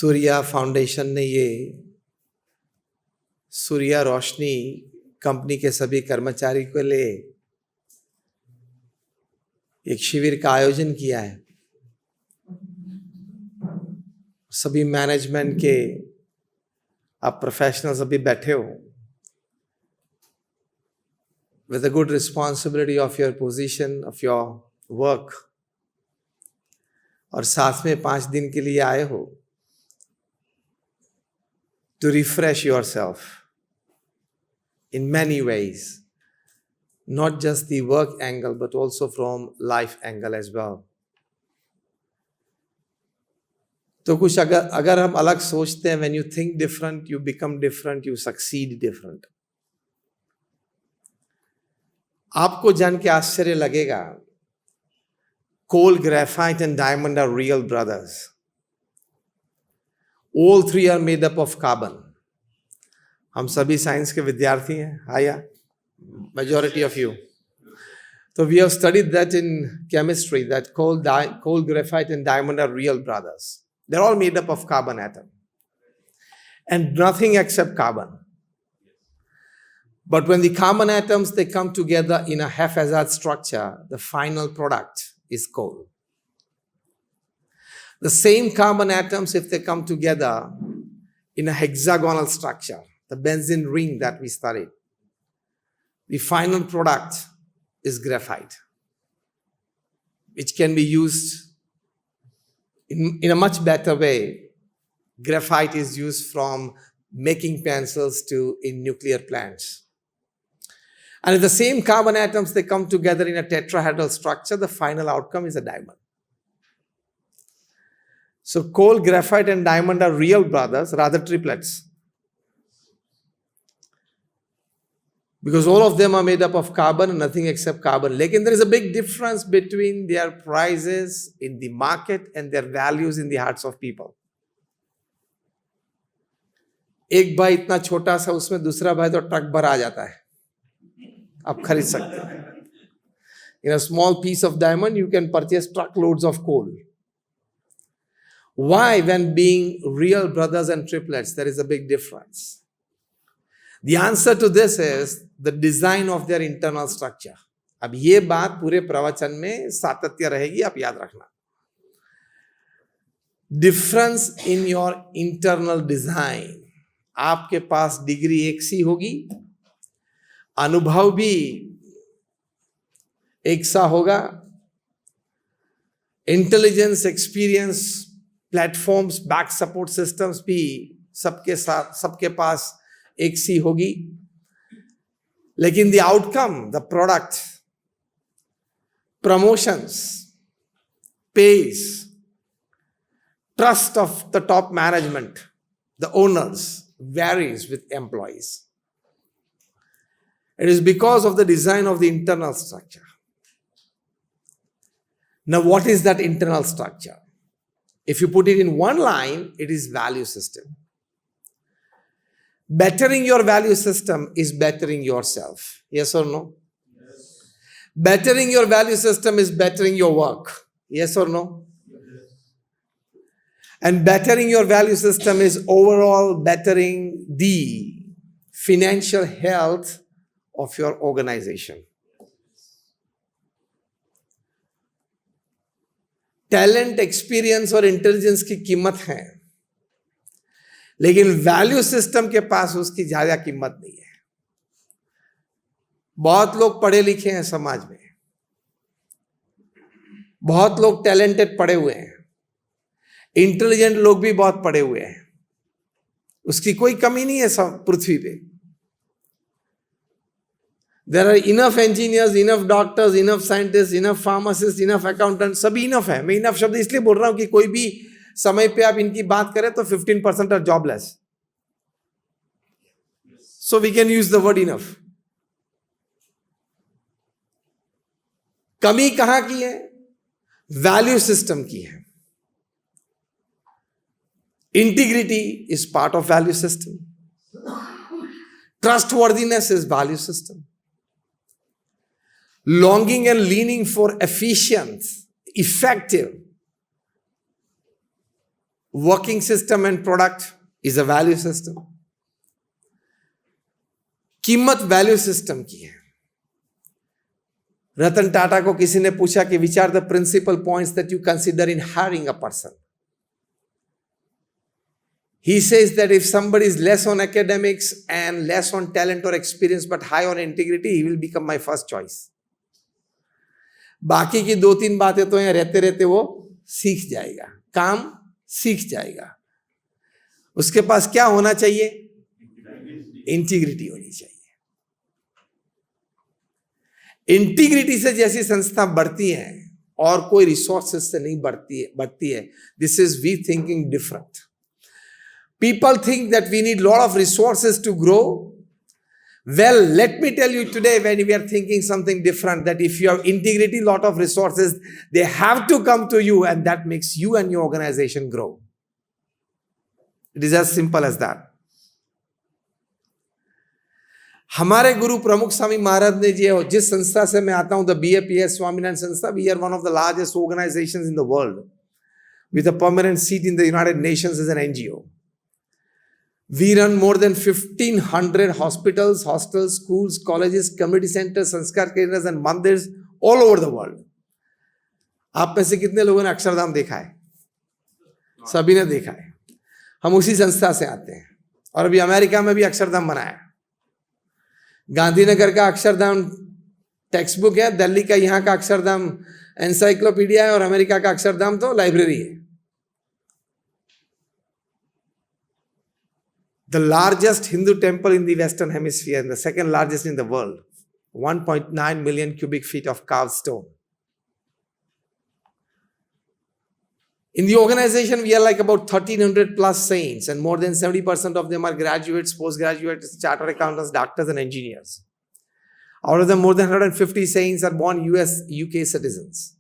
Surya foundation ने ये सूर्या रोशनी company के सभी कर्मचारी को ले एक शिविर का आयोजन किया है। सभी मैनेजमेंट के आप प्रोफेशनल्स अभी बैठे हो with a good responsibility of your position, of your work, और साथ में 5 दिन के लिए आए हो to refresh yourself in many ways, not just the work angle but also from life angle as well. तो कुछ अगर हम अलग सोचते हैं, when you think different, you become different, you succeed different. आपको जान के आश्चर्य लगेगा, coal, graphite and diamond are real brothers. All three are made up of carbon. हम सभी साइंस के विद्यार्थी हैं, आया majority of you. So we have studied that in chemistry, that coal, graphite and diamond are real brothers. They're all made up of carbon atom. And nothing except carbon. But when the carbon atoms, they come together in a haphazard structure, the final product is coal. The same carbon atoms, if they come together in a hexagonal structure, the benzene ring that we studied, the final product is graphite, which can be used in a much better way. Graphite is used from making pencils to in nuclear plants. And if the same carbon atoms, they come together in a tetrahedral structure, the final outcome is a diamond. So coal, graphite and diamond are real brothers, rather triplets. Because all of them are made up of carbon and nothing except carbon. Lekin there is a big difference between their prices in the market and their values in the hearts of people. एक भाई इतना छोटा सा, उसमें दूसरा भाई तो truck भर आ जाता है, आप खरीद सकते हैं. In a small piece of diamond, you can purchase truckloads of coal. Why? When being real brothers and triplets, there is a big difference. The answer to this is the design of their internal structure. अब ये बात पूरे प्रवचन में सातत्य रहेगी, आप याद रखना. Difference in your internal design. आपके पास डिग्री एक सी होगी, अनुभव भी एक सा होगा, intelligence, experience, platforms, back support systems भी सबके साथ, सबके पास एक सी होगी. लेकिन the outcome, the product, promotions, page, trust of the top management, the owners varies with employees. It is because of the design of the internal structure. Now, what is that internal structure? If you put it in one line, it is value system. Bettering your value system is bettering yourself. Yes or no? Yes. Bettering your value system is bettering your work. Yes or no? And bettering your value system is overall bettering the financial health of your organization. Talent, experience और intelligence की कीमत है, लेकिन value system के पास उसकी ज्यादा कीमत नहीं है. बहुत लोग पढ़े लिखे हैं समाज में, बहुत लोग टैलेंटेड पढ़े हुए हैं, इंटेलिजेंट लोग भी बहुत पढ़े हुए हैं, उसकी कोई कमी नहीं है सब पृथ्वी पे. There are enough engineers, enough doctors, enough scientists, enough pharmacists, enough accountants, सभी enough है. मैं enough शब्द इसलिए बोल रहा हूं कि कोई भी समय पे आप इनकी बात करें तो 15% are jobless. So we can use the word enough. कमी कहां की है? वैल्यू सिस्टम की है. Integrity is part of value system. Trustworthiness is value system. Longing and leaning for efficient, effective, working system and product is a value system. कीमत value system की है. रतन टाटा को किसी ने पूछा कि which are the principal points that you consider in hiring a person. He says that if somebody is less on academics and less on talent or experience but high on integrity, he will become my first choice. बाकी की 2-3 बातें तो यहाँ रहते रहते वो सीख जाएगा, काम सीख जाएगा. उसके पास क्या होना चाहिए? इंटीग्रिटी होनी चाहिए. इंटीग्रिटी से जैसी संस्था बढ़ती है और कोई रिसोर्सेस से नहीं बढ़ती है. This is we thinking different. People think that we need a lot of resources to grow. Well, let me tell you today, when we are thinking something different, that if you have integrity, lot of resources, they have to come to you, and that makes you and your organization grow. It is as simple as that. हमारे गुरु प्रमुख स्वामी महाराज ने जिस संस्था से मैं आता हूं, the BAPS Swaminarayan संस्था, we are one of the largest organizations in the world with a permanent seat in the United Nations as an NGO. We run more than 1,500 hospitals, hostels, schools, colleges, community centers, sanskar kendras and mandirs all over the world. आप में से कितने लोगों ने अक्षरधाम देखा है? सभी ने देखा है. हम उसी संस्था से आते हैं और अभी अमेरिका में भी अक्षरधाम बनाया. गांधीनगर का अक्षरधाम टेक्स्ट बुक है, दिल्ली का यहाँ का अक्षरधाम एनसाइक्लोपीडिया है और अमेरिका का अक्षरधाम तो लाइब्रेरी है. The largest Hindu temple in the Western Hemisphere and the second largest in the world. 1.9 million cubic feet of carved stone. In the organization, we are like about 1,300 plus saints, and more than 70% of them are graduates, postgraduates, chartered accountants, doctors, and engineers. Out of them, more than 150 saints are born US, UK citizens.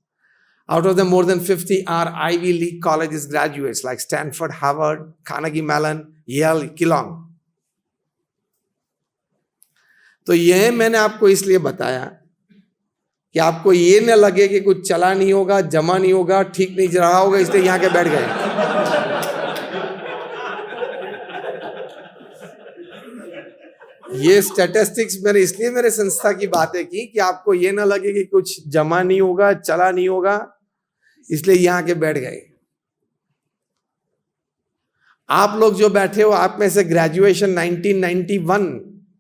Out of them, more than 50 are Ivy League colleges graduates like Stanford, Harvard, Carnegie Mellon, Yale, Keelong. तो यह मैंने आपको इसलिए बताया कि आपको ये न लगे कि कुछ चला नहीं होगा, जमा नहीं होगा, ठीक नहीं रहा होगा, इसलिए यहाँ के बैठ गए. ये स्टैटिस्टिक्स मैंने इसलिए मेरे संस्था की बातें की कि आपको ये ना लगे कि कुछ जमा नहीं होगा, चला नहीं होगा, इसलिए यहां के बैठ गए. आप लोग जो बैठे हो, आप में से ग्रेजुएशन 1991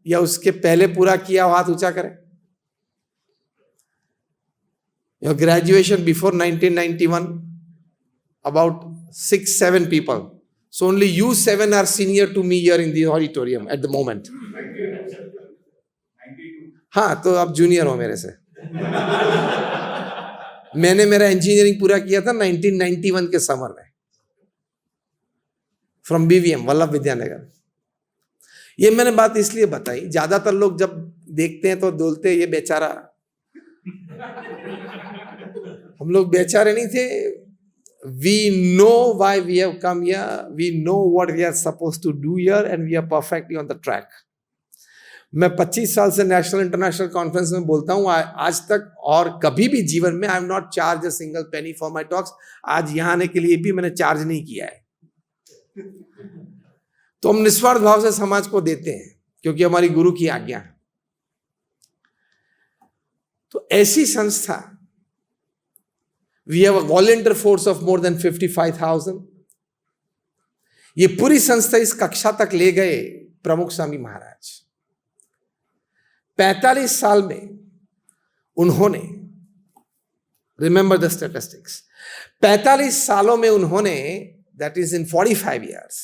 या उसके पहले पूरा किया हो, हाथ ऊंचा करें. Your graduation before 1991, about 6-7 people. So only you 7 are senior to me here in the auditorium at the moment. हाँ, तो आप जूनियर हो मेरे से. मैंने मेरा इंजीनियरिंग पूरा किया था 1991 के समर में फ्रॉम BVM वल्लभ विद्यानगर. ये मैंने बात इसलिए बताई, ज्यादातर लोग जब देखते हैं तो बोलते हैं ये बेचारा. हम लोग बेचारे नहीं थे. We know why we have come here. We know what we are supposed to do here, and we are perfectly on the track. मैं 25 साल से नेशनल इंटरनेशनल कॉन्फ्रेंस में बोलता हूँ, आज तक और कभी भी जीवन में I am not charge a single penny for my talks. आज यहाँ आने के लिए भी मैंने चार्ज नहीं किया है. तो हम निस्वार्थ भाव से समाज को देते हैं क्योंकि हमारी गुरु की आज्ञा है. तो ऐसी संस्था, we have a volunteer force of more than 55,000. ये पूरी संस्था इस कक्षा तक ले गए प्रमुख स्वामी महाराज. 45 साल में उन्होंने, रिमेंबर द स्टैटिस्टिक्स, 45 सालों में उन्होंने, दैट इज इन 45 years,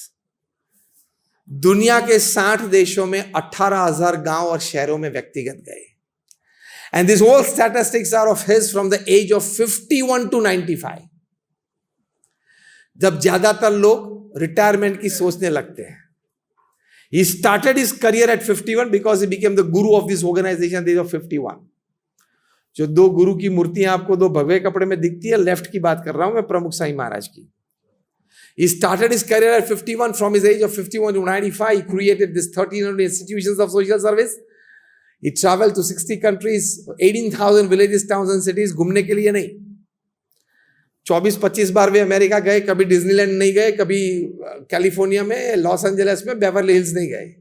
दुनिया के 60 देशों में 18,000 गांव और शहरों में व्यक्तिगत गए. And these whole statistics are of his from the age of 51 to 95. जब ज्यादातर लोग रिटायरमेंट की सोचने लगते हैं. He started his career at 51 because he became the guru of this organization at the age of 51. जो 2 गुरु की मूर्तियां आपको 2 भगवे कपड़े में दिखती है, लेफ्ट की बात कर रहा हूं मैं, प्रमुख साईं महाराज की. He started his career at 51. From his age of 51 to 95, he created this 1,300 institutions of social service. He traveled to 60 countries, 18,000 villages, towns and cities, घूमने के लिए नहीं, 24-25 बार वे अमेरिका गए, कभी डिज्नीलैंड नहीं गए, कभी कैलिफोर्निया में, लॉस एंजलिस में, बेवर्ली हिल्स नहीं गए।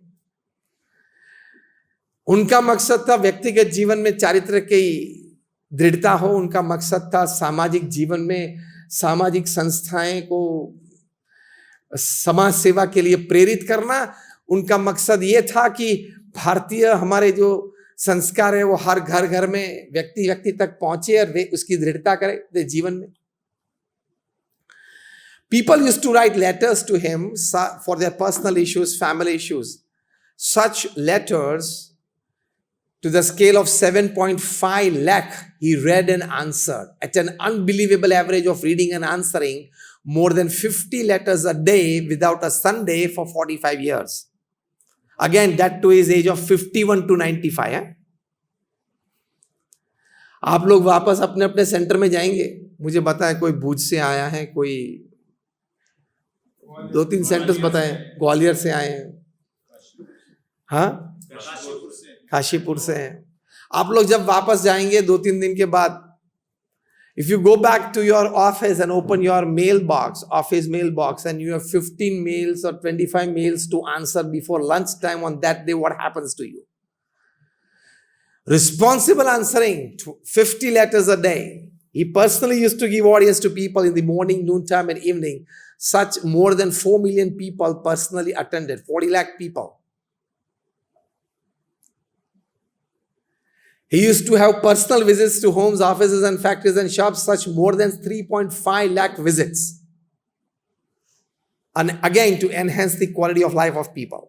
उनका मकसद था व्यक्तिगत जीवन में चारित्र्य की दृढ़ता हो। उनका मकसद था सामाजिक जीवन में सामाजिक संस्थाएं को समाज सेवा के लिए प्रेरित करना। उनका मकसद यह था कि भारतीय हमारे जो संस्कार है वो हर घर घर में व्यक्ति व्यक्ति तक पहुंचे और वे उसकी दृढ़ता करें जीवन में। People used to write letters to him for their personal issues, family issues. Such letters to the scale of 7.5 lakh he read and answered at an unbelievable average of reading and answering more than 50 letters a day without a Sunday for 45 years. Again, that to his age of 51 to 95. है? आप लोग वापस अपने अपने centre में जाएंगे, मुझे बताएं कोई भुज से आया है, कोई 2-3 सेंटर्स बताएं, ग्वालियर से आए हैं, हाँ काशीपुर से हैं। आप लोग जब वापस जाएंगे 2-3 दिन के बाद, if you go back to your office and open your mailbox, office mailbox, and you have 15 mails or 25 mails to answer before lunchtime on that day, what happens to you? Responsible answering 50 letters a day. He personally used to give audience to people in the morning, noontime, and evening. Such more than 4 million people personally attended, 40 lakh people. He used to have personal visits to homes, offices, and factories and shops, such more than 3.5 lakh visits. And again, to enhance the quality of life of people.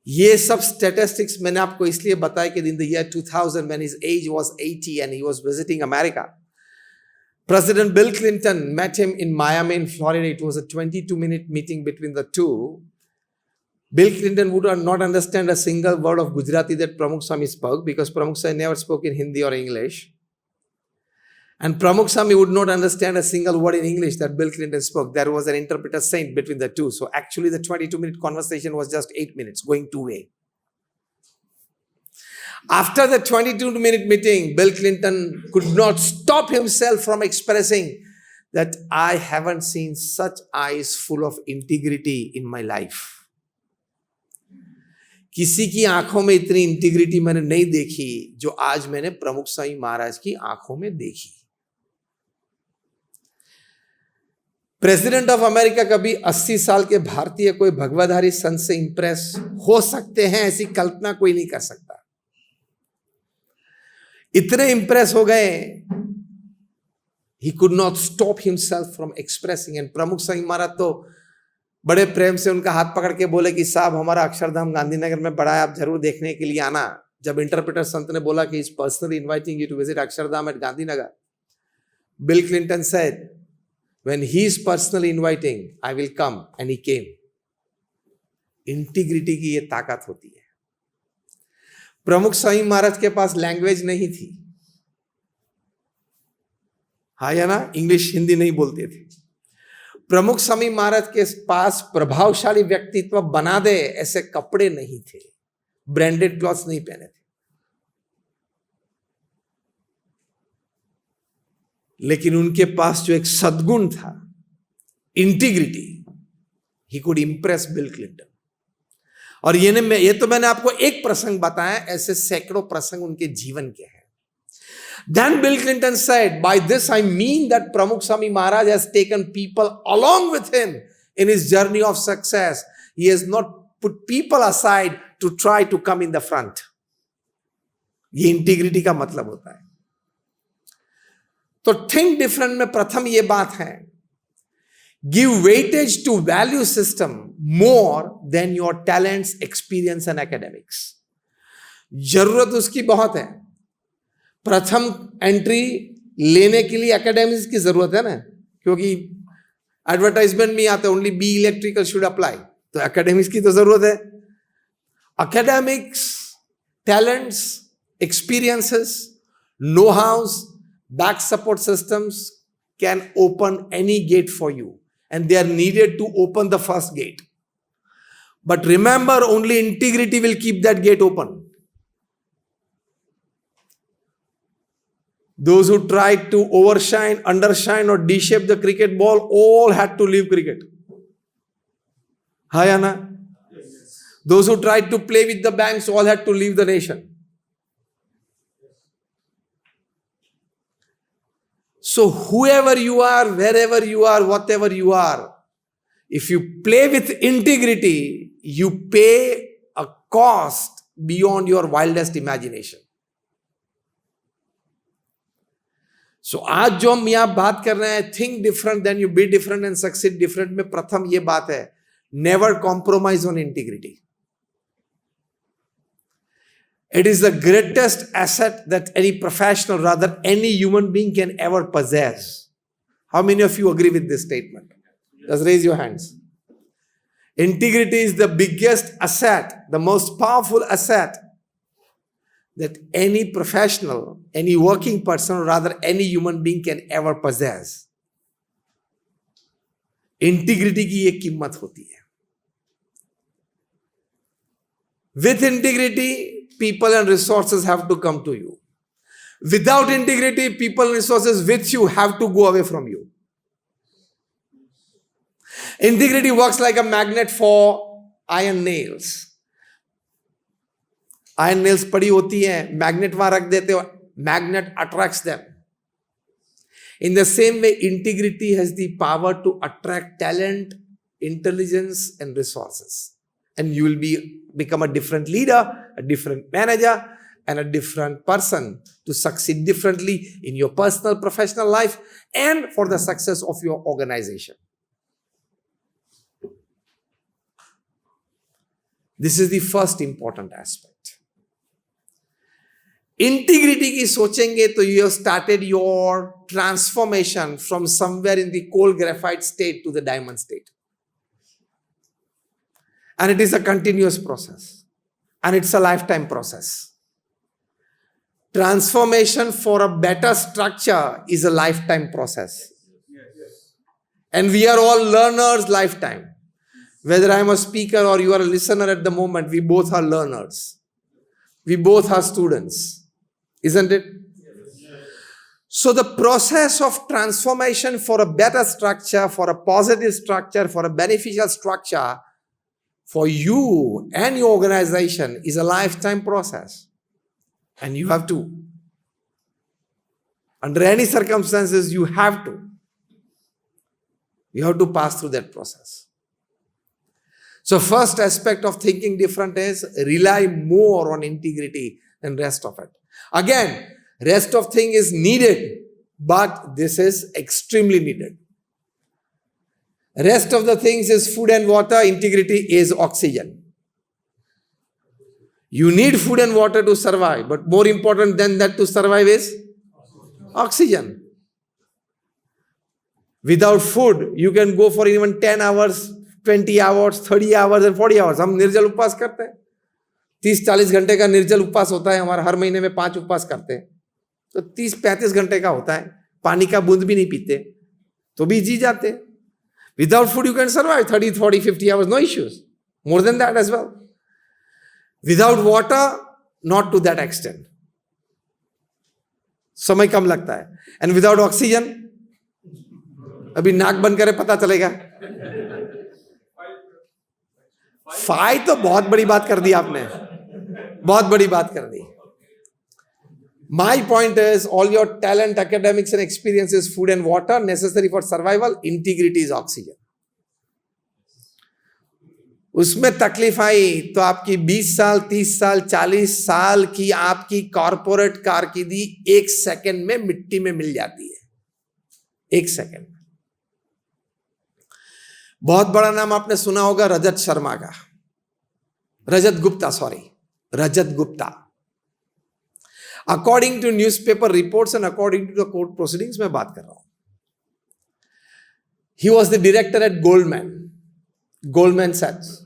ये सब statistics मैंने आपको इसलिए बताया कि in the year 2000, when his age was 80 and he was visiting America, President Bill Clinton met him in Miami, in Florida. It was a 22-minute meeting between the two. Bill Clinton would not understand a single word of Gujarati that Pramukh Swami spoke, because Pramukh Swami never spoke in Hindi or English. And Pramukh Swami would not understand a single word in English that Bill Clinton spoke. There was an interpreter sent between the two. So actually the 22-minute conversation was just 8 minutes, going two-way. After the 22-minute meeting, Bill Clinton could not stop himself from expressing that I haven't seen such eyes full of integrity in my life. किसी की आंखों में इतनी integrity मैंने नहीं देखी जो आज मैंने प्रमुख स्वामी महाराज की आंखों में देखी। प्रेसिडेंट ऑफ अमेरिका कभी 80 साल के भारतीय कोई भगवाधारी संत से इंप्रेस हो सकते हैं, ऐसी कल्पना कोई नहीं कर सकता। इतने इंप्रेस हो गए, he could not stop himself from expressing. And प्रमुख स्वामी महाराज तो बड़े प्रेम से उनका हाथ पकड़ के बोले कि साहब हमारा अक्षरधाम गांधीनगर में बड़ा है, आप जरूर देखने के लिए आना। जब इंटरप्रेटर संत ने बोला कि is personally inviting you to visit Akshardham at Gandhinagar, Bill Clinton said when he is personally inviting I will come, and he came. Integrity की ये ताकत होती है। प्रमुख स्वामी महाराज के पास लैंग्वेज नहीं थी, हाँ या ना, इंग्लिश हिंदी नहीं बोलते थे। प्रमुख स्वामी महाराज के पास प्रभावशाली व्यक्तित्व बना दे ऐसे कपड़े नहीं थे, ब्रांडेड क्लॉथ्स नहीं पहने थे, लेकिन उनके पास जो एक सद्गुण था, integrity, he could Impress bill Clinton. और ये तो मैंने आपको एक प्रसंग बताया, ऐसे सैकड़ों प्रसंग उनके जीवन के हैं। Then Bill Clinton said, by this I mean that Pramukh Swami Maharaj has taken people along with him in his journey of success. He has not put people aside to try to come in the front. ये integrity का मतलब होता है। तो think different में प्रथम ये बात है, give weightage to value system more than your talents, experience and academics. जरूरत उसकी बहुत है। प्रथम एंट्री लेने के लिए एकेडमिक्स की जरूरत है ना, क्योंकि एडवर्टाइजमेंट में आता है only B electrical should apply, तो एकेडमिक्स की तो जरूरत है। Academics, talents, experiences, know-hows, back support systems can open any gate for you, and they are needed to open the first gate. But remember, only integrity will keep that gate open. Those who tried to overshine, undershine, or de-shape the cricket ball all had to leave cricket. Hi, Anna. Those who tried to play with the banks all had to leave the nation. So whoever you are, wherever you are, whatever you are, if you play with integrity, you pay a cost beyond your wildest imagination. So आज जो हम यहाँ बात कर रहे हैं, think different than you be different and succeed different में प्रथम ये बात है, never compromise on integrity. It is the greatest asset that any professional, rather any human being can ever possess. How many of you agree with this statement? Just raise your hands. Integrity is the biggest asset, the most powerful asset that any professional, any working person, or rather any human being can ever possess. Integrity की एक कीमत होती है. With integrity, people and resources have to come to you. Without integrity, people and resources with you have to go away from you. Integrity works like a magnet for iron nails. Iron nails पड़ी होती हैं, magnet वहां रख देते हो, magnet attracts them. In the same way, integrity has the power to attract talent, intelligence, and resources. And you will become a different leader, a different manager, and a different person to succeed differently in your personal, professional life and for the success of your organization. This is the first important aspect. Integrity की सोचेंगे तो you have started your transformation from somewhere in the coal graphite state to the diamond state. And it is a continuous process. And it's a lifetime process. Transformation for a better structure is a lifetime process. And we are all learners lifetime. Whether I am a speaker or you are a listener at the moment, we both are learners. We both are students. Isn't it? So the process of transformation for a better structure, for a positive structure, for a beneficial structure, for you and your organization is a lifetime process. And you have to. Under any circumstances, you have to. You have to pass through that process. So first aspect of thinking different is rely more on integrity than rest of it. Again, rest of thing is needed, but this is extremely needed. Rest of the things is food and water, integrity is oxygen. You need food and water to survive, but more important than that to survive is oxygen. Without food, you can go for even 10 hours, 20 hours, 30 hours and 40 hours. हम निर्जल उपवास करते हैं. 30-40 घंटे का निर्जल उपवास होता है हमारा. हर महीने में 5 उपवास करते हैं. तो 30-35 घंटे का होता है. पानी का बूंद भी नहीं पीते तो भी जी जाते हैं. Without food you can survive 30, 40, 50 hours, no issues. More than that as well. Without water, not to that extent. समय कम लगता है. And without oxygen, अभी नाक बंद करे पता चलेगा. फाई तो बहुत बड़ी बात कर दी आपने. बहुत बड़ी बात कर दी. My point is, all your talent, academics and experience is food and water necessary for survival. Integrity is oxygen. उसमें तकलीफ आई तो आपकी 20 साल, 30 साल, 40 साल की आपकी कॉर्पोरेट कारकिर्दी 1 सेकंड में मिट्टी में मिल जाती है. 1 सेकंड. बहुत बड़ा नाम आपने सुना होगा रजत शर्मा का. रजत Gupta. According to newspaper reports and according to the court proceedings, मैं बात कर रहा हूं. He was the director at Goldman Sachs.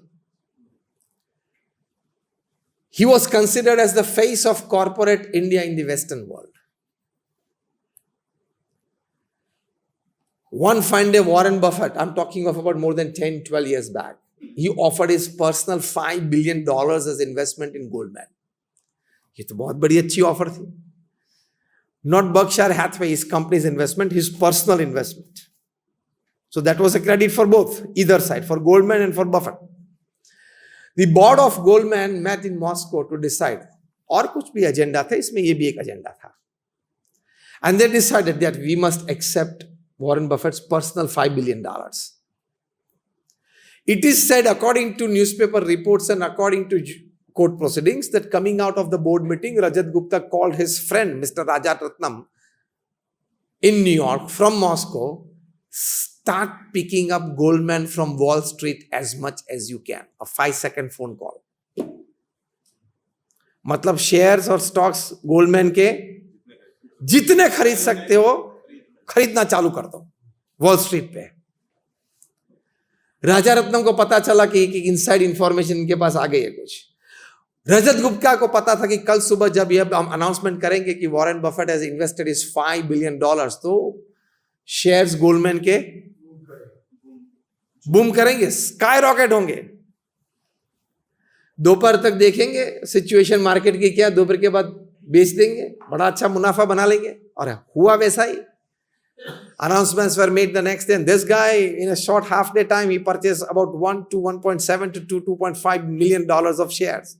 He was considered as the face of corporate India in the Western world. One fine day, Warren Buffett, I'm talking of about more than 10, 12 years back, he offered his personal $5 billion as investment in Goldman. ये तो बहुत बड़ी अच्छी offer थी. Not Berkshire Hathaway, his company's investment, his personal investment. So that was a credit for both, either side, for Goldman and for Buffett. The board of Goldman met in Moscow to decide. और कुछ भी agenda था, इसमें ये भी एक agenda था. And they decided that we must accept Warren Buffett's personal $5 billion. It is said, according to newspaper reports and according to court proceedings, that coming out of the board meeting, Rajat Gupta called his friend, Mr. Rajaratnam, in New York from Moscow, start picking up Goldman from Wall Street as much as you can. A 5-second phone call. मतलब shares और stocks Goldman के जितने खरीद सकते हो खरीदना चालू कर दो वॉल स्ट्रीट पे. राजा रत्नम को पता चला कि इनसाइड इंफॉर्मेशन इनके पास आ गई है कुछ. रजत गुप्ता को पता था कि कल सुबह जब ये हम अनाउंसमेंट करेंगे कि Warren Buffett has invested is $5 billion, तो शेयर्स गोल्डमैन के बूम करेंगे, स्काई रॉकेट होंगे. दोपहर तक देखेंगे सिचुएशन मार्केट की क्या, दोपहर के बाद बेच देंगे, बड़ा अच्छा मुनाफा बना लेंगे. और हुआ वैसा ही. Announcements were made the next day, and this guy, in a short half-day time, he purchased about 1.7 to 2.5 million dollars of shares.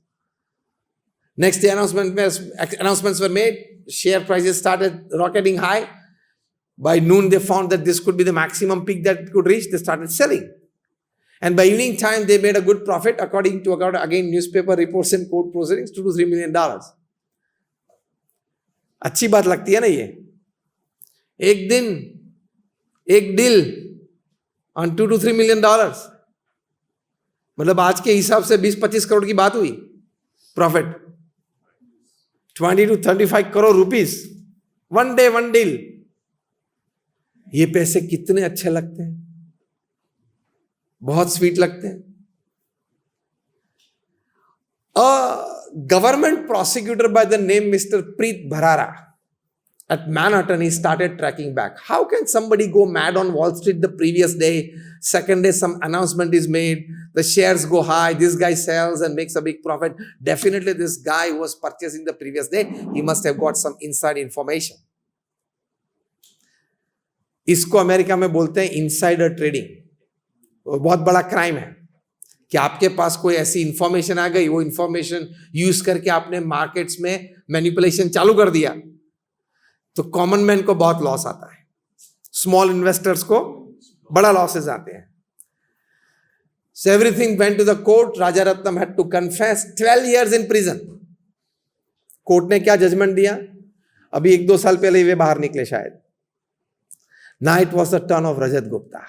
Next day, announcements were made. Share prices started rocketing high. By noon, they found that this could be the maximum peak that it could reach. They started selling. And by evening time, they made a good profit, according to, again, newspaper reports and court proceedings, $2 to $3 million. अच्छी बात लगती है ना ये. एक दिन एक deal on $2 to $3 million. मतलब आज के हिसाब से 20-25 करोड़ की बात हुई. Profit 20 to 35 crore rupees. One day one deal. ये पैसे कितने अच्छे लगते हैं, बहुत स्वीट लगते हैं. A government prosecutor by the name Mr. Preet Bharara at Manhattan, he started tracking back. How can somebody go mad on Wall Street the previous day? Second day, some announcement is made. The shares go high. This guy sells and makes a big profit. Definitely this guy who was purchasing the previous day, he must have got some inside information. इसको America में बोलते हैं insider trading. बहुत बड़ा crime है कि आपके पास कोई ऐसी इंफॉर्मेशन आ गई, वो इंफॉर्मेशन यूज करके आपने मार्केट्स में मैनिपुलेशन चालू कर दिया, तो कॉमन मैन को बहुत लॉस आता है. स्मॉल इन्वेस्टर्स को बड़ा लॉसेस आते हैं. So everything went to the court. Rajaratnam had to confess 12 years in prison. Court ने क्या जजमेंट दिया? अभी 1-2 साल पहले वे बाहर निकले शायद. Now it was the turn of Rajat Gupta.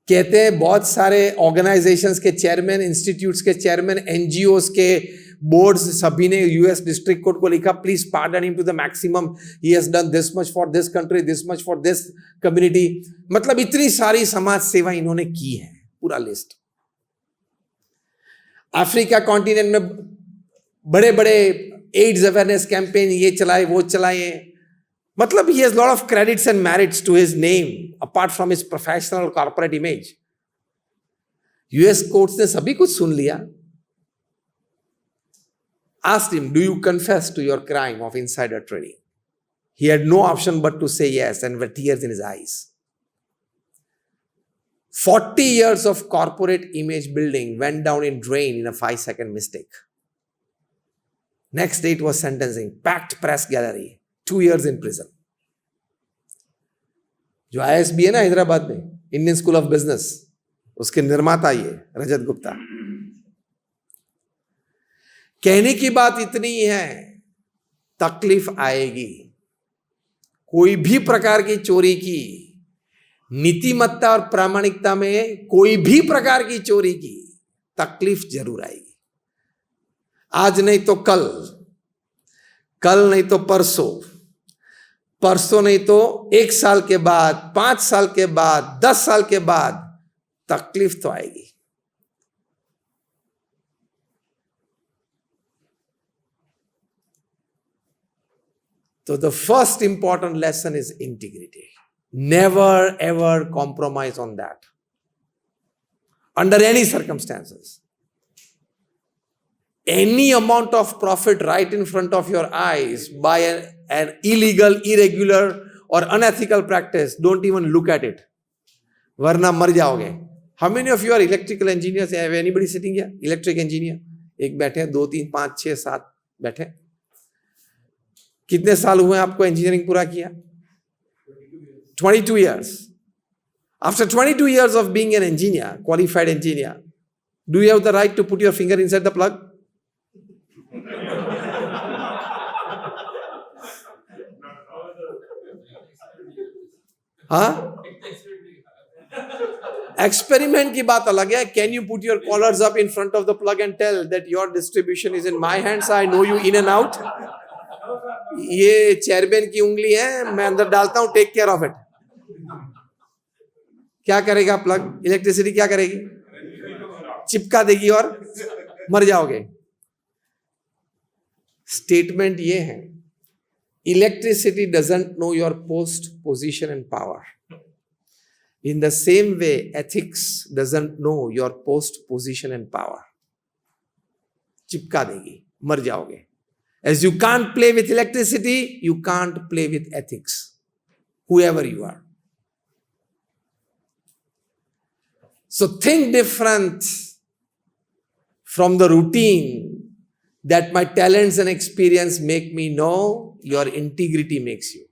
कहते हैं बहुत सारे ऑर्गेनाइजेशंस के चेयरमैन, इंस्टीट्यूट्स के चेयरमैन, एनजीओस के बोर्ड्स, सभी ने यूएस डिस्ट्रिक्ट कोर्ट को लिखा, please pardon him to the maximum, he has done this much for this country, this much for this community. मतलब इतनी सारी समाज सेवा इन्होंने की है, पूरा लिस्ट. अफ्रीका कॉन्टिनेंट में बड़े बड़े एड्स अवेयरनेस कैंपेन ये चलाए, वो चलाए. मतलब he has a lot of credits and merits to his name apart from his professional corporate image. US courts ने सभी कुछ सुन लिया. Asked him, do you confess to your crime of insider trading? He had no option but to say yes, and with tears in his eyes. 40 years of corporate image building went down in drain in a 5-second mistake. Next day it was sentencing, packed press gallery. 2 years in prison. जो ISB है ना हैदराबाद में, Indian school of business, उसके निर्माता ये रजत गुप्ता. कहने की बात इतनी है, तकलीफ आएगी. कोई भी प्रकार की चोरी की, नीतिमत्ता और प्रामाणिकता में कोई भी प्रकार की चोरी की तकलीफ जरूर आएगी. आज नहीं तो कल, कल नहीं तो परसों, परसों नहीं तो 1 साल के बाद, 5 साल के बाद, 10 साल के बाद तकलीफ तो आएगी. So the first important lesson is integrity. Never ever compromise on that. Under any circumstances. Any amount of profit right in front of your eyes by an illegal, irregular or unethical practice, don't even look at it. वरना मर जाओगे. How many of you are electrical engineers? Have anybody sitting here? Electric engineer? एक बैठे, 2, 3, 5, 6, 7 बैठे. कितने साल हुए आपको इंजीनियरिंग पूरा किया? 22 years. After 22 years of being an engineer, qualified engineer, do you have the right to put your finger inside the plug? हाँ? Experiment की बात अलग है. Can you put your collars up in front of the plug and tell that your distribution is in my hands? I know you in and out. ये chairman की उंगली है, मैं अंदर डालता हूं, टेक केयर ऑफ इट. क्या करेगा प्लग? इलेक्ट्रिसिटी क्या करेगी? चिपका देगी और मर जाओगे. स्टेटमेंट ये है, electricity doesn't know your post, position and power. In the same way, ethics doesn't know your post, position and power. चिपका देगी, मर जाओगे. As you can't play with electricity, you can't play with ethics, whoever you are. So think different from the routine that my talents and experience make me know. Your integrity makes you.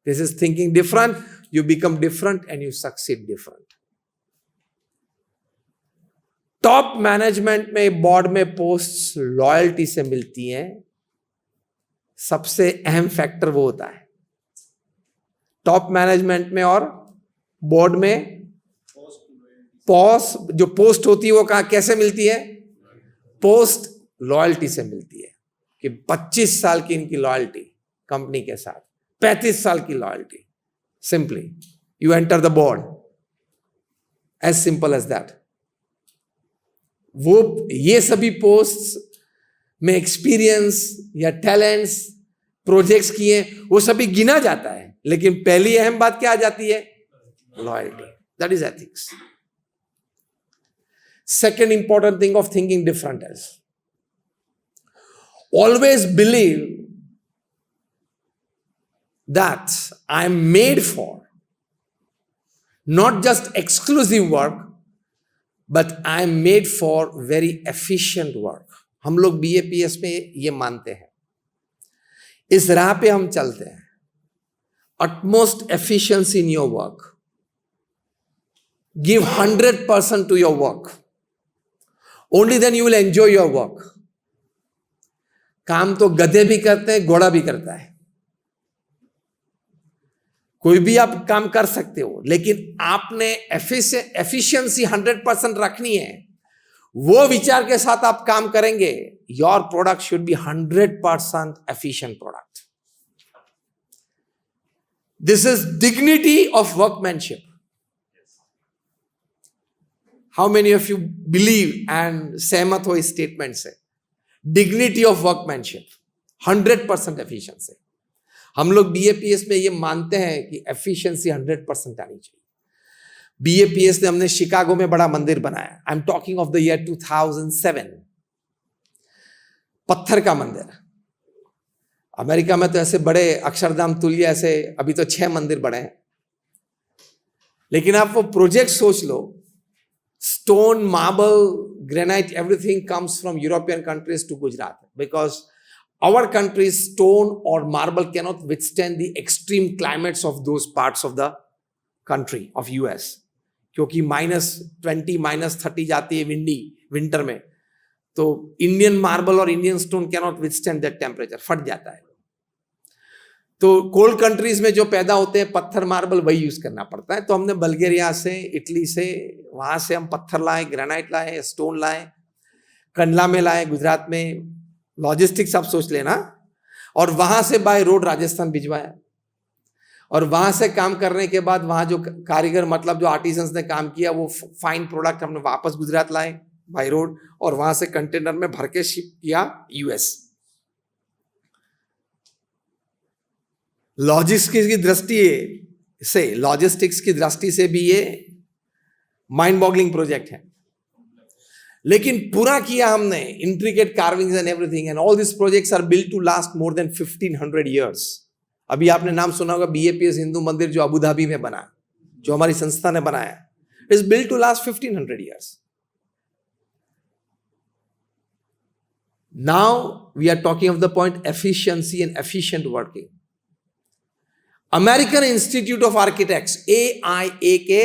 This is thinking different. You become different and you succeed different. Top management में, board में posts loyalty से मिलती हैं. सबसे अहम factor वो होता है. टॉप मैनेजमेंट में और बोर्ड में जो पोस्ट होती है वो कहां कैसे मिलती है? पोस्ट लॉयल्टी से मिलती है कि 25 साल की इनकी लॉयल्टी कंपनी के साथ, 35 साल की loyalty. Simply, you enter the board. As simple as that. वो ये सभी पोस्ट्स में एक्सपीरियंस या टैलेंट्स, प्रोजेक्ट्स किए, वो सभी गिना जाता है. लेकिन पहली अहम बात क्या आ जाती है? Loyalty. That is ethics. Second important thing of thinking different is always believe that I am made for not just exclusive work, but I am made for very efficient work. हम लोग BAPS में ये मानते हैं. इस राह पे हम चलते हैं. Utmost efficiency in your work. Give 100% to your work. Only then you will enjoy your work. काम तो गधे भी करते हैं, घोड़ा भी करता है. कोई भी आप काम कर सकते हो, लेकिन आपने एफिशिएंसी 100% रखनी है. वो विचार के साथ आप काम करेंगे. Your product should be 100% efficient product. This is dignity of workmanship. How many of you believe and सहमत हो इस स्टेटमेंट से? Dignity of workmanship, 100% efficiency. हम लोग BAPS में ये मानते हैं कि एफिशिएंसी 100% आनी चाहिए. BAPS ने हमने शिकागो में बड़ा मंदिर बनाया. आई am talking of the year 2007. पत्थर का मंदिर. अमेरिका में तो ऐसे बड़े अक्षरधाम तुल्य ऐसे अभी तो 6 मंदिर बड़े हैं. लेकिन आप वो प्रोजेक्ट सोच लो. Stone, marble, granite, everything comes from European countries to Gujarat because our country's stone or marble cannot withstand the extreme climates of those parts of the country of US. क्योंकि -20, -30 जाती है विंडी विंटर में, तो Indian marble और Indian stone cannot withstand that temperature, फट जाता है. तो कोल्ड कंट्रीज में जो पैदा होते हैं पत्थर, मार्बल, वही यूज करना पड़ता है. तो हमने बल्गेरिया से, इटली से, वहां से हम पत्थर लाए, ग्रेनाइट लाए, स्टोन लाए, कंडला में लाए, गुजरात में. लॉजिस्टिक्स आप सोच लेना. और वहां से बाय रोड राजस्थान भिजवाया. और वहां से काम करने के बाद वहां जो कारीगर, मतलब जो आर्टिजन्स ने काम किया, वो फाइन प्रोडक्ट हमने वापस गुजरात लाए बाय रोड, और वहां से कंटेनर में भर के शिप किया US. लॉजिस्टिक्स की दृष्टि से भी ये माइंड बॉगलिंग प्रोजेक्ट है. लेकिन पूरा किया हमने. Intricate carvings and everything, and all this projects are built to last more than 1500 years. अभी आपने नाम सुना होगा BAPS हिंदू मंदिर जो अबू धाबी में बना, जो हमारी संस्था ने बनाया. It is built to last 1500 years. Now we are talking of the point efficiency and efficient working. American Institute of Architects AIA के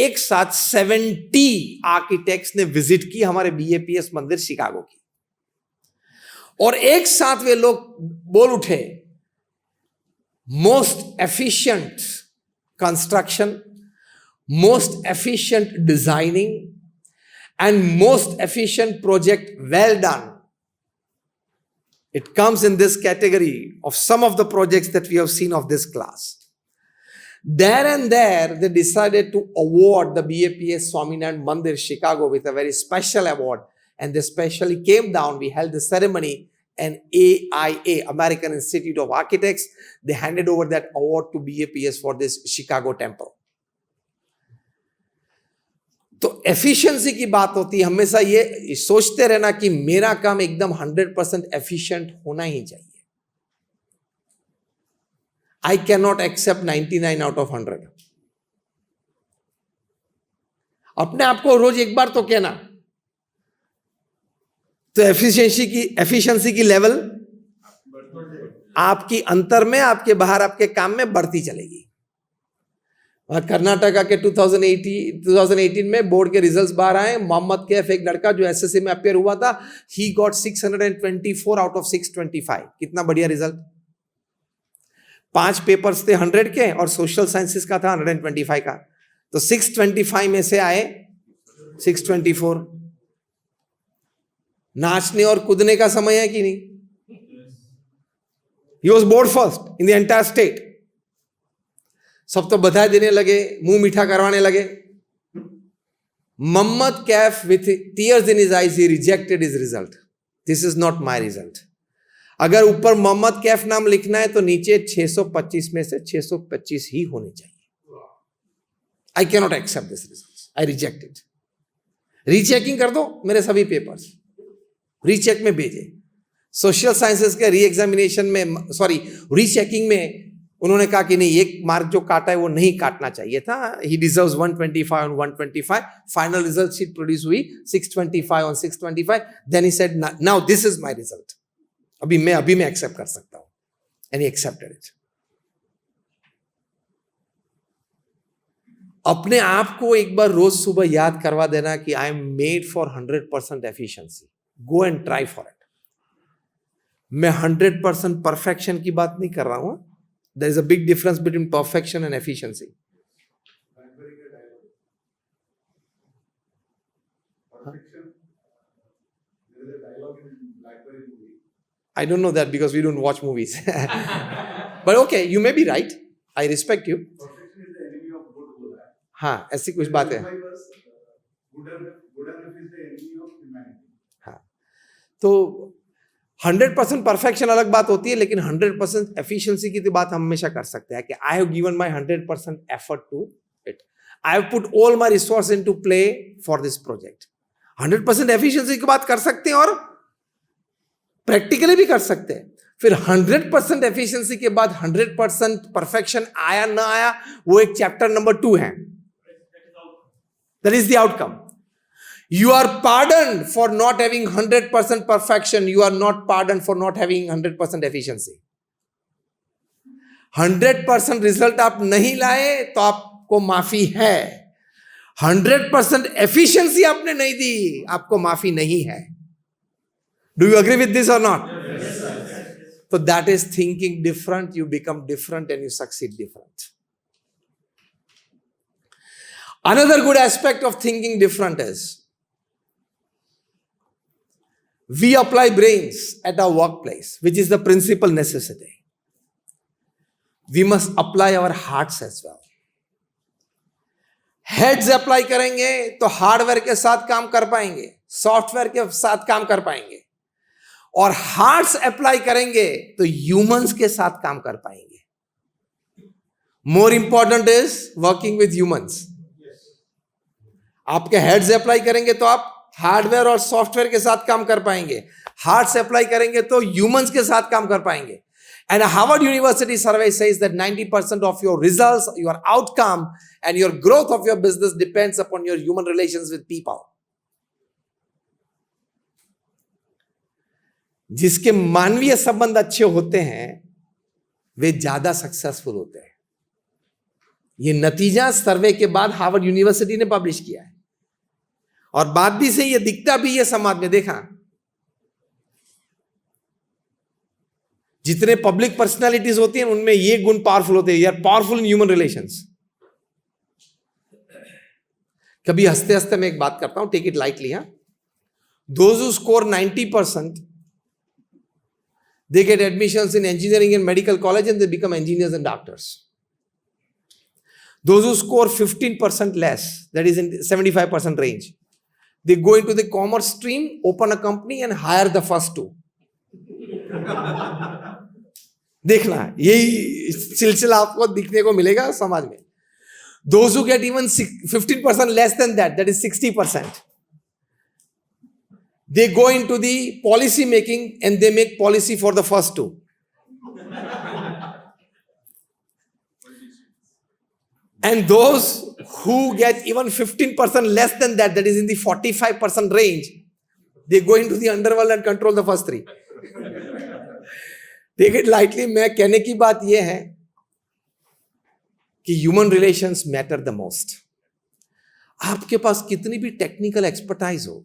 एक साथ 70 आर्किटेक्ट्स ने विजिट की हमारे BAPS मंदिर शिकागो की, और एक साथ वे लोग बोल उठे most efficient construction, most efficient designing and most efficient project well done. It comes in this category of some of the projects that we have seen of this class. There and there, they decided to award the BAPS Swaminarayan Mandir Chicago with a very special award. And they specially came down. We held the ceremony, and AIA, American Institute of Architects, they handed over that award to BAPS for this Chicago temple. तो efficiency की बात होती है, हमेशा ये सोचते रहना कि मेरा काम एकदम 100% एफिशिएंट होना ही चाहिए. I can not accept 99 out of 100. अपने आप को रोज एक बार तो कहना. तो एफिशिएंसी की लेवल आपकी अंतर में, आपके बाहर, आपके काम में बढ़ती चलेगी. कर्नाटका के 2018 में बोर्ड के रिजल्ट्स बाहर आए. मोहम्मद कैफ, एक लड़का जो एसएससी में अपियर हुआ था, ही गॉट 624 out of 625. कितना बढ़िया रिजल्ट. 5 पेपर्स थे 100 के और सोशल साइंसेस का था 125 का. तो 625 में से आए 624. नाचने और कूदने का समय है कि नहीं? He was board first in the entire state. सब तो बधाई देने लगे, मुंह मीठा करवाने लगे. Mohammed Kaif with tears in his eyes he rejected his result. This is not my result. अगर ऊपर मोहम्मद कैफ नाम लिखना है तो नीचे 625 में से 625 ही होने चाहिए. I can not accept this result. I reject it. Rechecking कर दो मेरे सभी पेपर्स, रीचेक में भेजे. सोशल साइंसेस के री एग्जामिनेशन में, रीचेकिंग में उन्होंने कहा कि नहीं, एक मार्क जो काटा है वो नहीं काटना चाहिए था. He deserves 125 on 125. Final result sheet produce हुई 625 on 625. Then he said now this is my result. अभी मैं एक्सेप्ट कर सकता हूं. And he accepted it. अपने आप को एक बार रोज सुबह याद करवा देना कि I M made for 100% efficiency. Go and try for it. मैं 100% परफेक्शन की बात नहीं कर रहा हूं. There is a big difference between perfection and efficiency. I don't know that because we don't watch movies. But okay, you may be right. I respect you. Perfection is the enemy of good. हाँ, ऐसी कुछ बात है. Goodness is the enemy of humanity. हाँ, तो 100% perfection अलग बात होती है, लेकिन 100% एफिशिएंसी की तो बात हम हमेशा कर सकते हैं कि I have given my 100% effort to it. I have put all my resource into play for this project. 100% efficiency की बात कर सकते हैं और प्रैक्टिकली भी कर सकते हैं. फिर 100% एफिशिएंसी के बाद 100% परफेक्शन आया ना आया, वो एक चैप्टर नंबर 2 है. That is the outcome. You are pardoned for not having 100% perfection. You are not pardoned for not having 100% efficiency. 100% result आप नहीं लाए तो आपको माफी है. 100% एफिशिएंसी आपने नहीं दी, आपको माफी नहीं है. Do you agree with this or not? Yes, sir. So that is thinking different. You become different and you succeed different. Another good aspect of thinking different is we apply brains at our workplace, which is the principal necessity. We must apply our hearts as well. Heads apply करेंगे तो hardware के साथ काम कर पाएंगे, software के साथ काम कर पाएंगे, और हार्ट्स अप्लाई करेंगे तो ह्यूमंस के साथ काम कर पाएंगे. More important is working with humans. आपके हेड्स अप्लाई करेंगे तो आप हार्डवेयर और सॉफ्टवेयर के साथ काम कर पाएंगे. हार्ट्स अप्लाई करेंगे तो ह्यूमंस के साथ काम कर पाएंगे. And a Harvard University survey says that 90% of your results, your outcome, and your growth of your business depends upon your human relations with people. जिसके मानवीय संबंध अच्छे होते हैं वे ज्यादा सक्सेसफुल होते हैं. ये नतीजा सर्वे के बाद हार्वर्ड यूनिवर्सिटी ने पब्लिश किया है. और बात भी से ये दिखता भी है समाज में. देखा, जितने पब्लिक पर्सनालिटीज होती हैं उनमें ये गुण पावरफुल होते हैं. यार पावरफुल इन ह्यूमन रिलेशंस. कभी हंसते हंसते मैं एक बात करता हूं, take it lightly. Those who score 90% they get admissions in engineering and medical college and they become engineers and doctors. Those who score 15% less, that is in 75% range, they go into the commerce stream, open a company and hire the first two. देखना, यही सिलसिला आपको दिखने को मिलेगा समाज में. Those who get even 15% less than that, that is 60%, they go into the policy making and they make policy for the first two. And those who get even 15% less than that, that is in the 45% range, they go into the underworld and control the first three. Take it lightly. मैं कहने की बात यह है कि human relations matter the most. आपके पास कितनी भी टेक्निकल एक्सपर्टाइज हो,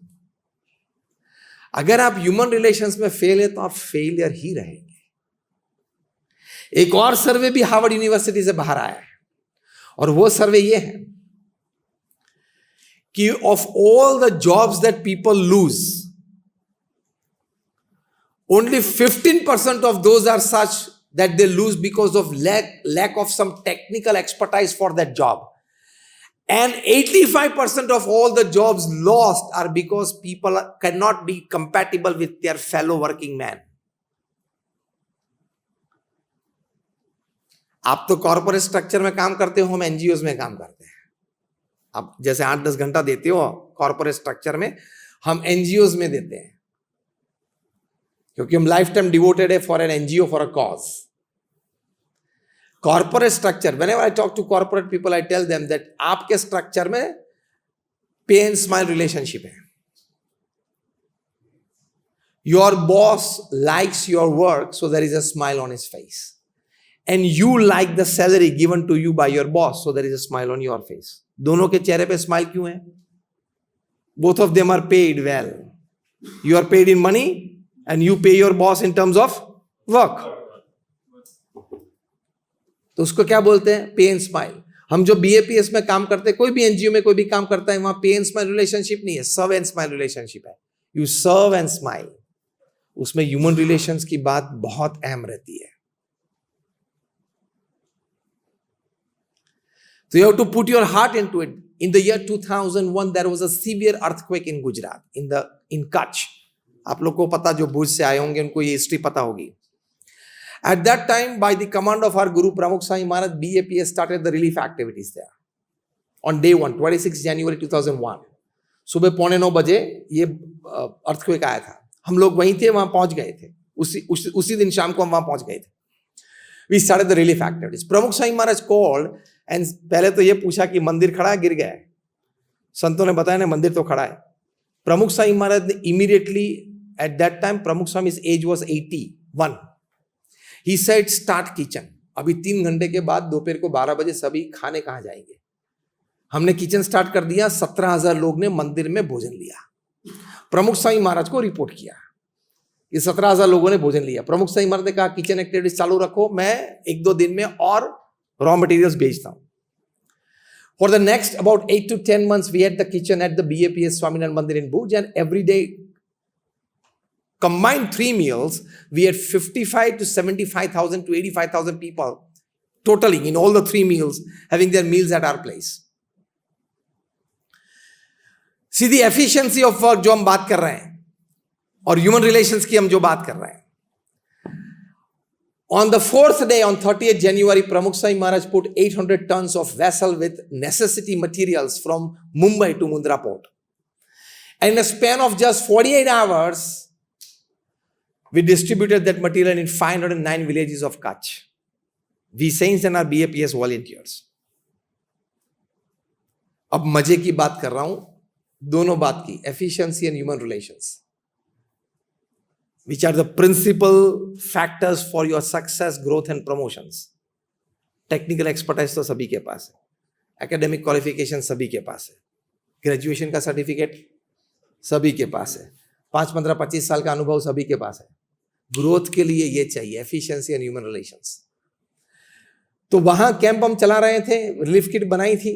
अगर आप ह्यूमन रिलेशंस में फेल है तो आप फेलियर ही रहेंगे. एक और सर्वे भी हार्वर्ड यूनिवर्सिटी से बाहर आया है और वो सर्वे ये है कि of all the jobs that people lose, only 15% of those are such that they lose because of lack of some technical expertise for that job. And 85% of all the jobs lost are because people cannot be compatible with their fellow working man. आप तो corporate structure में काम करते हो, हम NGOs में काम करते हैं. आप जैसे 8-10 घंटा देते हो कॉर्पोरेट स्ट्रक्चर में, हम एनजीओज में देते हैं क्योंकि हम लाइफ टाइम डिवोटेड है for an NGO, for a cause. Corporate structure, whenever I talk to corporate people, I tell them that आपके स्ट्रक्चर में पे एंड स्माइल रिलेशनशिप है. Your boss likes your work, so there is a smile on his face. And you like the salary given to you by your boss, so there is a smile on your face. दोनों के चेहरे पे smile क्यों है? Both of them are paid well. You are paid in money and you pay your boss in terms of work. तो उसको क्या बोलते हैं? पे एंड स्माइल. हम जो बीएपीएस में काम करते हैं, कोई भी एनजीओ में कोई भी काम करता है, वहां पे एंड स्माइल रिलेशनशिप नहीं है, सर्व एंड स्माइल रिलेशनशिप है. You serve and smile. उसमें ह्यूमन रिलेशंस की बात बहुत अहम रहती है. So you have to put your heart into it. In the year 2001, there was a severe earthquake in Gujarat, in Kutch. आप लोग को पता, जो भुज से आए होंगे उनको ये हिस्ट्री पता होगी. At that time, by the command of our Guru Pramukh Sai Maharaj, BAPS started the relief activities there. On day 1, 26 January 2001, सुबह 8:45 बजे ये अर्थक्वेक आया था. हम लोग वहीं थे, वहां पहुंच गए थे. उसी दिन शाम को हम वहां पहुंच गए थे. We started the relief activities. Pramukh Sai Maharaj called and पहले तो ये पूछा कि मंदिर खड़ा है, गिर गया है. संतों ने बताया ना, मंदिर तो खड़ा है. Pramukh Sai Maharaj ने immediately, at that time Pramukh Swami's age was 81. He said start kitchen. अभी 3 घंटे के बाद दोपहर को 12 बजे सभी खाने कहाँ जाएंगे. हमने किचन स्टार्ट कर दिया. 17,000 लोग ने मंदिर में भोजन लिया. प्रमुख साई महाराज को रिपोर्ट किया. ये 17,000 लोगों ने भोजन लिया. प्रमुख साई महाराज ने कहा किचन एक्टिविटीज चालू रखो, मैं 1-2 दिन में और रॉ मटेरियल्स भेजता हूं. For the next about 8 to 10 months, we had the kitchen at the BAPS Swaminarayan Mandir in Bhuj, and every day, combined 3 meals, we had 55 to 75,000 to 85,000 people totaling in all the 3 meals having their meals at our place. See the efficiency of work जो हम बात कर रहे हैं और human relations की हम जो बात कर रहे हैं. On the 4th day, on 30th January, Pramukh Sai Maharaj put 800 tons of vessel with necessity materials from Mumbai to Mundra port. And in a span of just 48 hours, We distributed that material in 509 villages of Kutch. We Saints and our BAPS volunteers. अब मजे की बात कर रहा हूं, दोनों बात की, efficiency and human relations, which are the principal factors for your success, growth and promotions. Technical expertise तो सभी के पास है, एकेडमिक क्वालिफिकेशन सभी के पास है, ग्रेजुएशन का सर्टिफिकेट सभी के पास है, 5, 15, 25 साल का अनुभव सभी के पास है. ग्रोथ के लिए ये चाहिए, एफिशिएंसी एंड ह्यूमन रिलेशंस. तो वहां कैंप हम चला रहे थे, रिलीफ किट बनाई थी.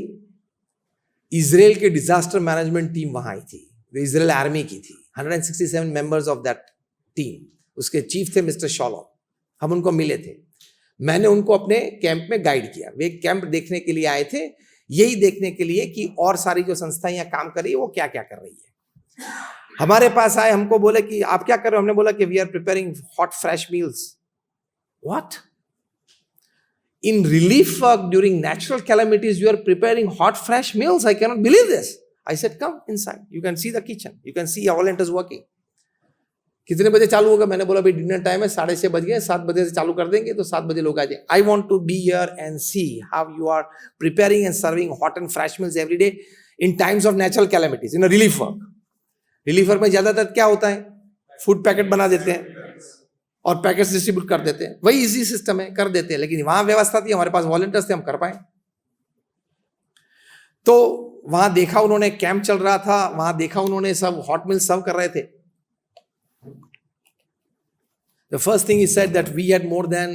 इजराइल के डिजास्टर मैनेजमेंट टीम वहां आई थी, जो इजराइल आर्मी की थी. 167 मेंबर्स ऑफ दैट टीम. उसके चीफ थे मिस्टर शॉलोम. हम उनको मिले थे, मैंने उनको अपने कैंप में गाइड किया. वे कैंप देखने के लिए आए थे, यही देखने के लिए कि और सारी जो संस्थाएं यहाँ काम कर रही है वो क्या क्या कर रही है. हमारे पास आए, हमको बोले कि आप क्या कर रहे हो. हमने बोला कि we are preparing hot fresh meals. What? In relief work during natural calamities you are preparing hot fresh meals? I can not believe this. I said come inside, you can see the kitchen, you can see volunteers working. कितने बजे चालू होगा? मैंने बोला भाई dinner time है, 6:30 बज गए, 7 बजे से चालू कर देंगे तो 7 बजे लोग आ जाए. I want to be here and see how you are preparing and serving hot and fresh meals every day in times of natural calamities in a relief work. Relief work में ज्यादातर क्या होता है, फूड पैकेट बना देते हैं और packets distribute कर देते हैं. वही इजी सिस्टम है, कर देते हैं. लेकिन वहां व्यवस्था थी, हमारे पास वॉलंटियर्स थे, हम कर पाए. तो वहां देखा उन्होंने, कैंप चल रहा था, वहां देखा उन्होंने सब हॉट मील्स सर्व कर रहे थे. The first thing he said that we had more than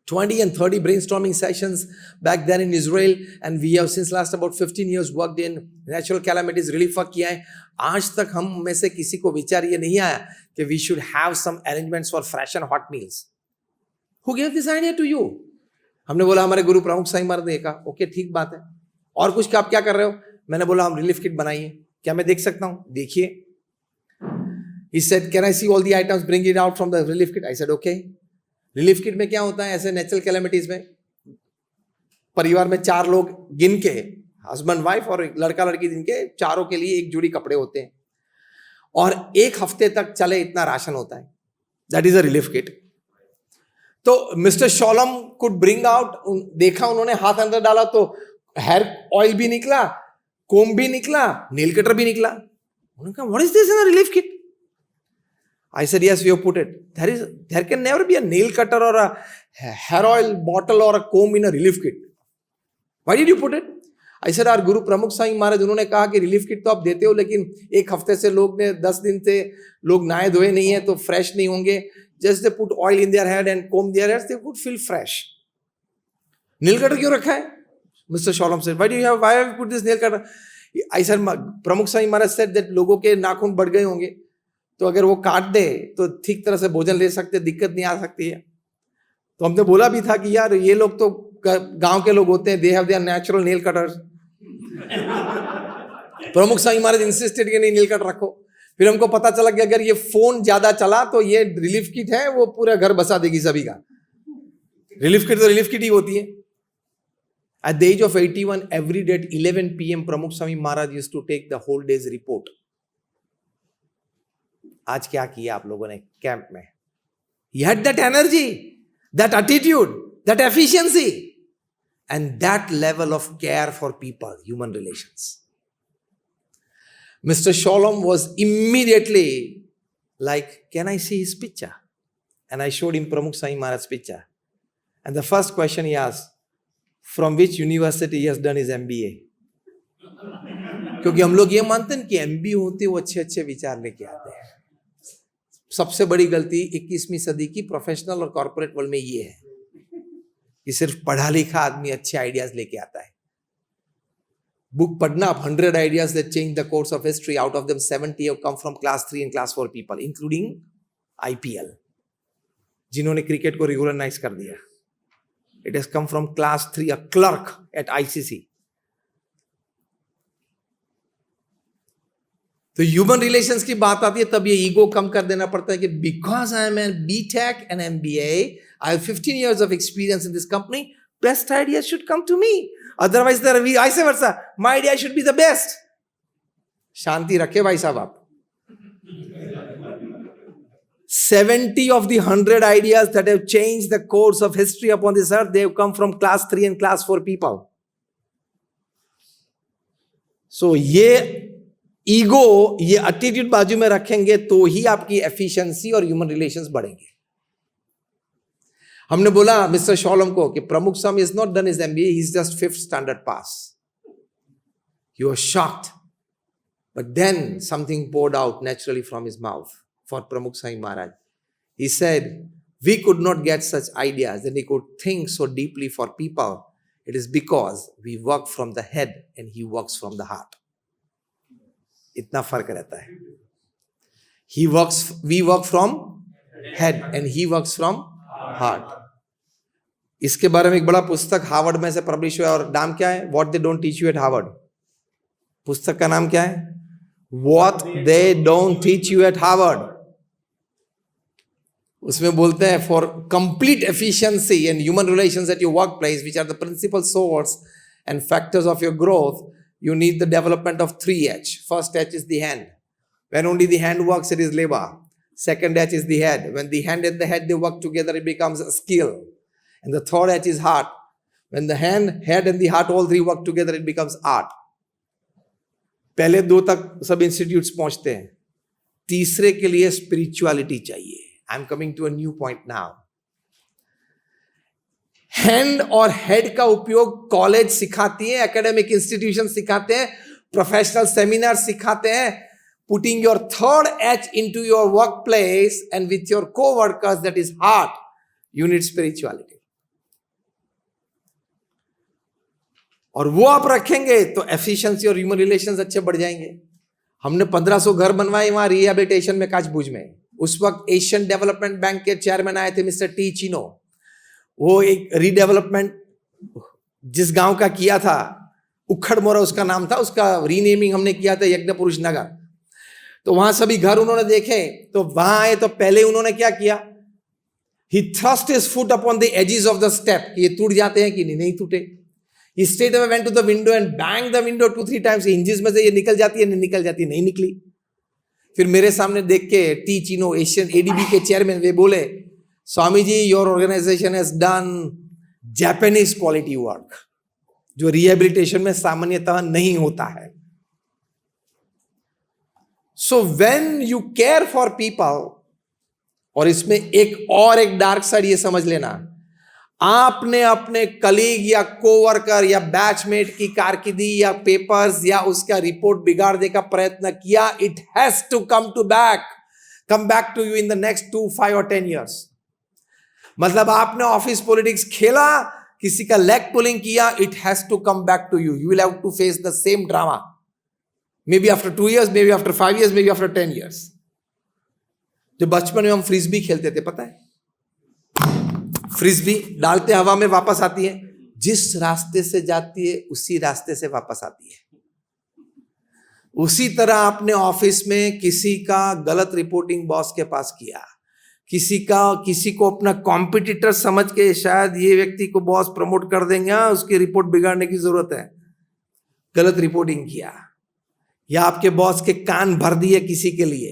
20 and 30 brainstorming sessions back then in Israel, and we have since last about 15 years worked in natural calamities, relief work किया है. आज तक हम में से किसी को विचार ये नहीं आया कि we should have some arrangements for fresh and hot meals. Who gave this idea to you? हमने बोला हमारे गुरु प्रमुख साईं महाराज ने कहा. ओके, ठीक बात है. और कुछ आप क्या कर रहे हो? मैंने बोला हम रिलीफ किट बनाइए. क्या मैं देख सकता हूँ? देखिए. He said, can I see all the items? Bring it out from the relief kit. I said, okay. Relief kit में क्या होता है ऐसे नेचुरल कैलेमिटीज में? परिवार में 4 लोग गिन के, हस्बैंड वाइफ और लड़का लड़की गिन के, चारों के लिए एक जोड़ी कपड़े होते हैं और 1 हफ्ते तक चले इतना राशन होता है. That is a relief kit. तो मिस्टर शॉलम कुड ब्रिंग आउट, देखा उन्होंने, हाथ अंदर डाला तो हेयर ऑयल भी निकला, कोम भी निकला, नेल कटर भी निकला. उन्होंने कहा what is this in a relief kit? I said, yes, we have put it. There can never be a nail cutter or a hair oil bottle or a comb in a relief kit. Why did you put it? I said, our Guru Pramukh Sahib Maharaj, उन्होंने कहा कि relief kit तो आप देते हो, लेकिन 1 हफ्ते से लोग ने 10 दिन से लोग नहाए धोए नहीं है तो फ्रेश नहीं होंगे. Just they put oil in their head and comb their hairs, they would feel fresh. Nail cutter क्यों रखा है? Mr. Shalom said, why have you put this nail cutter? I said, Pramukh Sahib Maharaj said that लोगों के नाखून बढ़ गए होंगे, तो अगर वो काट दे तो ठीक तरह से भोजन ले सकते, दिक्कत नहीं आ सकती है. तो हमने बोला भी था कि यार ये लोग तो गांव के लोग होते हैं, they have their natural nail cutters. प्रमुख साईं महाराज इंसिस्टेड कि नहीं नेल कटर रखो. फिर हमको पता चला कि अगर ये फोन ज्यादा चला तो ये रिलीफ किट है, वो पूरा घर बसा देगी सभी का. रिलीफ किट तो रिलीफ किट ही होती है. At the age of 81, every day at 11 PM, Pramukh Swami Maharaj used to take the whole day's report. आज क्या किया आप लोगों ने कैंप में? He had that energy, that attitude, that efficiency, and that level of care for people, human relations. Mr. Shalom was immediately like, can I see his picture? And I showed him Pramukh Swami Maharaj's picture. And the first question he asked, from which university he has done his MBA? क्योंकि हम लोग ये मानते हैं कि MBA होते वो अच्छे अच्छे विचार लेके आते हैं. सबसे बड़ी गलती 21वीं सदी की प्रोफेशनल और कॉर्पोरेट वर्ल्ड में ये है कि सिर्फ पढ़ा लिखा आदमी अच्छे आइडियाज लेके आता है. बुक पढ़ना, 100 ideas that change the course of history, out of them 70 have come from class 3 and class 4 people, including IPL, जिन्होंने क्रिकेट को रेगुलराइज कर दिया. It has come from class 3, a clerk at ICC. तो human relations की बात आती है तब ये ईगो कम कर देना पड़ता है कि because I am an BTech and MBA, I have 15 years of experience in this company, best ideas should come to me. Otherwise, there are vice versa. My idea should be the best. शांति रखे भाई साहब आप. 70 of the 100 ideas that have changed the course of history upon this earth, they have come from class 3 and class 4 people. So ये ego, ये attitude बाजू में रखेंगे तो ही आपकी एफिशिएंसी और ह्यूमन रिलेशंस बढ़ेंगे. हमने बोला मिस्टर शॉलम को कि Pramukh Swami is not done his MBA, he is just 5th standard pass. You are shocked, but then something poured out naturally from his mouth for Pramukh Swami Maharaj. He said, we could not get such ideas and he could think so deeply for people. It is because we work from the head and he works from the heart. इतना फर्क रहता है. We work from head and he works from heart. इसके बारे में एक बड़ा पुस्तक हार्वर्ड में से पब्लिश हुआ और नाम क्या है? What they don't teach you at Harvard. पुस्तक का नाम क्या है? What they don't teach you at Harvard. उसमें बोलते हैं for complete efficiency and human relations at your workplace, which are the principal source and factors of your growth, you need the development of 3H. First H is the hand. When only the hand works, it is labor. Second H is the head. When the hand and the head, they work together, it becomes a skill. And the third H is heart. When the hand, head and the heart, all three work together, it becomes art. पहले 2 तक सब institutes पहुंचते हैं. तीसरे के लिए spirituality चाहिए. I am coming to a new point now. Hand और हेड का उपयोग कॉलेज सिखाती है, एकेडमिक इंस्टीट्यूशन सिखाते हैं, प्रोफेशनल सेमिनार सिखाते हैं. Putting your third H into your workplace and with your co-workers, that is heart, you need spirituality. और वो आप रखेंगे तो एफिशिएंसी और ह्यूमन रिलेशंस अच्छे बढ़ जाएंगे. हमने 1500 घर बनवाए वहां रिहेबिलिटेशन में काचबुज में. उस वक्त एशियन डेवलपमेंट बैंक के चेयरमैन आए थे मिस्टर टी चिनो. वो एक रीडेवलपमेंट जिस गांव का किया था, उखड़ मोरा उसका नाम था, उसका रीनेमिंग हमने किया था यज्ञ पुरुष नगर. तो वहां सभी घर उन्होंने देखे, तो वहां आए तो पहले उन्होंने क्या किया? He thrust his foot upon the edges of the step. ये टूट जाते हैं कि नहीं टूटे. He straight away went to the window and banged the window 2-3 times. hinges में से ये निकल जाती है, नहीं निकल जाती, नहीं निकली. फिर मेरे सामने देख के टी चिनो एशियन एडीबी के चेयरमैन वे बोले, Swami ji your organization has done Japanese quality work, जो रिहेबिलिटेशन में सामान्यतः नहीं होता है. So when you care for people, और इसमें एक डार्क साइड ये समझ लेना, आपने अपने कलीग या कोवर्कर या बैचमेट की कारकिर्दी या पेपर्स या उसका रिपोर्ट बिगाड़ने का प्रयत्न किया, it has to come back to you in the next 2, 5 और 10 years. मतलब आपने ऑफिस पॉलिटिक्स खेला, किसी का लेग पुलिंग किया, it has to come back to you. You will have to face the same drama. Maybe after 2 years, maybe after 5 years, maybe after 10 years. जो बचपन में हम फ्रिस्बी खेलते थे, पता है? फ्रिस्बी डालते हवा में वापस आती है, जिस रास्ते से जाती है उसी रास्ते से वापस आती है. उसी तरह आपने ऑफिस में किसी का गलत रिपोर्टिंग बॉस के पास किया, किसी को अपना कॉम्पिटिटर समझ के शायद ये व्यक्ति को बॉस प्रमोट कर देंगे, उसकी रिपोर्ट बिगाड़ने की जरूरत है, गलत रिपोर्टिंग किया, या आपके बॉस के कान भर दिए किसी के लिए,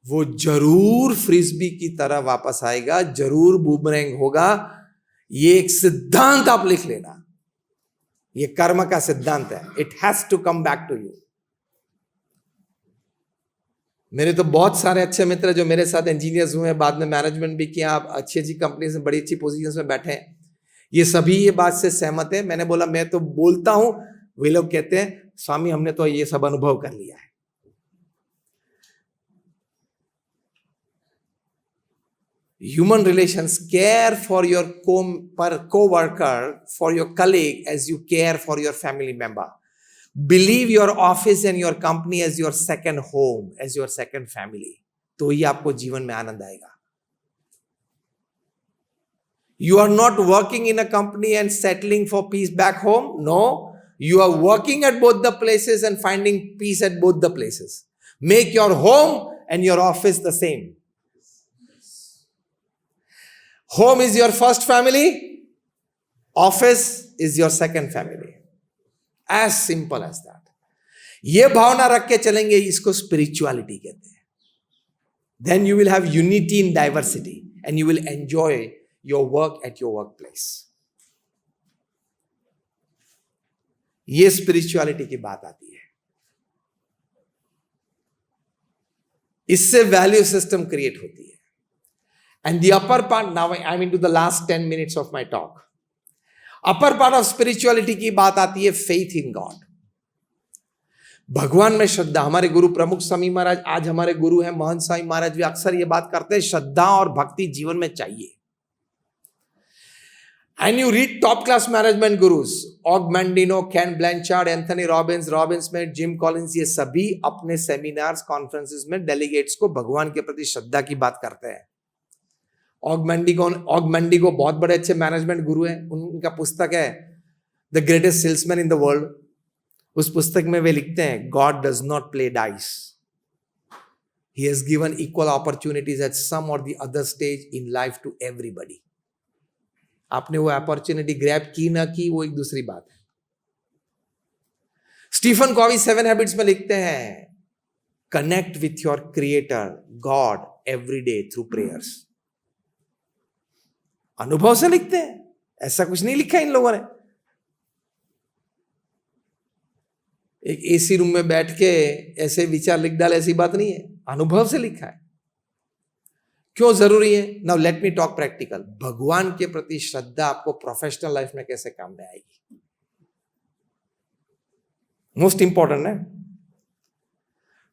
वो जरूर फ्रिस्बी की तरह वापस आएगा, जरूर बूमरैंग होगा. ये एक सिद्धांत आप लिख लेना, ये कर्म का सिद्धांत है. It has to come back to you. मेरे तो बहुत सारे अच्छे मित्र जो मेरे साथ इंजीनियर्स हुए हैं, बाद में मैनेजमेंट भी किया, आप अच्छी अच्छी कंपनी में बड़ी अच्छी पोजीशन में बैठे हैं, ये सभी ये बात से सहमत है. मैंने बोला मैं तो बोलता हूं, वे लोग कहते हैं स्वामी हमने तो ये सब अनुभव कर लिया है. Human relations, care for your co-worker, for your colleague as you care for your family member. Believe your office and your company as your second home, as your second family. तो ही आपको जीवन में आनंद आएगा. You are not working in a company and settling for peace back home. No. You are working at both the places and finding peace at both the places. Make your home and your office the same. Home is your first family. Office is your second family. As simple as that. ये भावना रख के चलेंगे, इसको spirituality कहते हैं. Then you will have unity in diversity and you will enjoy your work at your workplace. ये spirituality की बात आती है. इससे वैल्यू सिस्टम क्रिएट होती है. And the upper part, now I'm into the last 10 minutes of my talk. Upper part of spirituality की बात आती है faith in God. भगवान में श्रद्धा. हमारे गुरु प्रमुख स्वामी महाराज आज हमारे गुरु हैं, महंत स्वामी महाराज भी अक्सर ये बात करते हैं, श्रद्धा और भक्ति जीवन में चाहिए. And you read top class management gurus, Og Mandino, Ken Blanchard, Anthony Robbins, Robin Smith, Jim Collins, ये सभी अपने सेमिनार्स, कॉन्फ्रेंसेस में डेलीगेट्स को भगवान के प्रति श्रद्धा की बात करते हैं. Og Mandino बहुत बड़े अच्छे मैनेजमेंट गुरु हैं. उनका पुस्तक है the greatest salesman in the world. उस पुस्तक में वे लिखते हैं, God does not play dice. He has given equal opportunities at some or the other stage in life to everybody. आपने वो अपॉर्चुनिटी ग्रैब की ना की, वो एक दूसरी बात है. स्टीफन कॉवी 7 हैबिट्स में लिखते हैं, connect with your creator God every day through prayers. अनुभव से लिखते हैं, ऐसा कुछ नहीं लिखा इन लोगों ने. एक एसी रूम में बैठ के ऐसे विचार लिख डाले, ऐसी बात नहीं है. अनुभव से लिखा है. क्यों जरूरी है? Now let me talk practical. भगवान के प्रति श्रद्धा आपको प्रोफेशनल लाइफ में कैसे काम में आएगी? मोस्ट इंपॉर्टेंट है.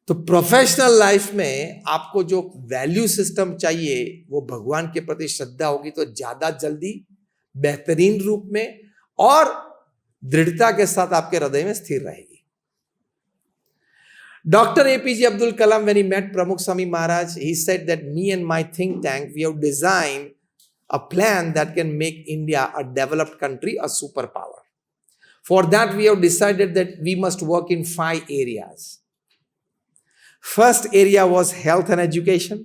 तो प्रोफेशनल लाइफ में आपको जो वैल्यू सिस्टम चाहिए वो भगवान के प्रति श्रद्धा होगी तो ज्यादा जल्दी, बेहतरीन रूप में और दृढ़ता के साथ आपके हृदय में स्थिर रहेगी. Dr. APJ Abdul Kalam, when he met Pramukh Swami Maharaj, he said that me and my think tank, we have designed a plan that can make India a developed country, a superpower. For that, we have decided that we must work in 5 areas. First area was health and education.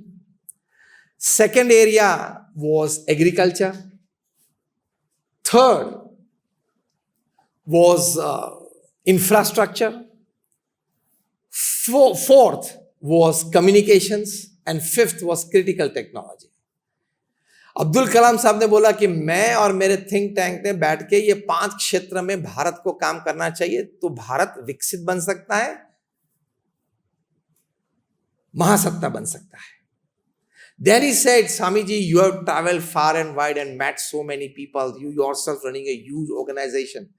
Second area was agriculture. Third was infrastructure. Fourth was communications and fifth was critical technology. Abdul Kalam साहब ने बोला कि मैं और मेरे think tank ने बैठ के ये 5 क्षेत्र में भारत को काम करना चाहिए तो भारत विकसित बन सकता है, महासत्ता बन सकता है. Then he said, Swamiji, you have traveled far and wide and met so many people, you yourself running a huge organization.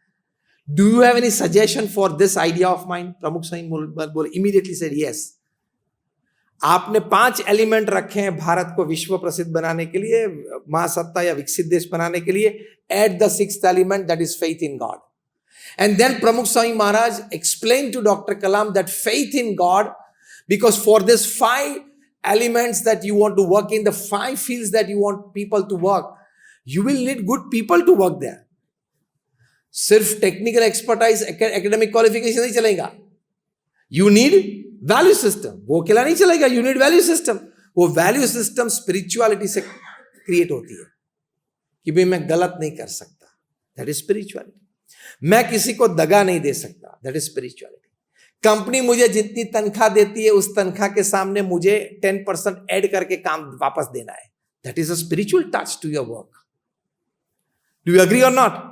Do you have any suggestion for this idea of mine? Pramukh Swami immediately said yes. आपने 5 element रखे हैं भारत को विश्व प्रसिद्ध बनाने के लिए, महासत्ता या विकसित देश बनाने के लिए. Add the 6th element, that is faith in God. And then Pramukh Swami Maharaj explained to Dr. Kalam that faith in God, because for this 5 elements that you want to work in, the 5 fields that you want people to work, you will need good people to work there. सिर्फ technical expertise, academic qualification नहीं चलेगा. You need value system. वो अकेला नहीं चलेगा. You need value system. वो value system spirituality से create होती है कि भाई मैं गलत नहीं कर सकता, दैट इज स्पिरिचुअलिटी. मैं किसी को दगा नहीं दे सकता, दैट इज स्पिरिचुअलिटी. कंपनी मुझे जितनी तनख्वाह देती है उस तनख्वाह के सामने मुझे 10% ऐड करके काम वापस देना है, that is a spiritual touch to your work. Do you agree और नॉट?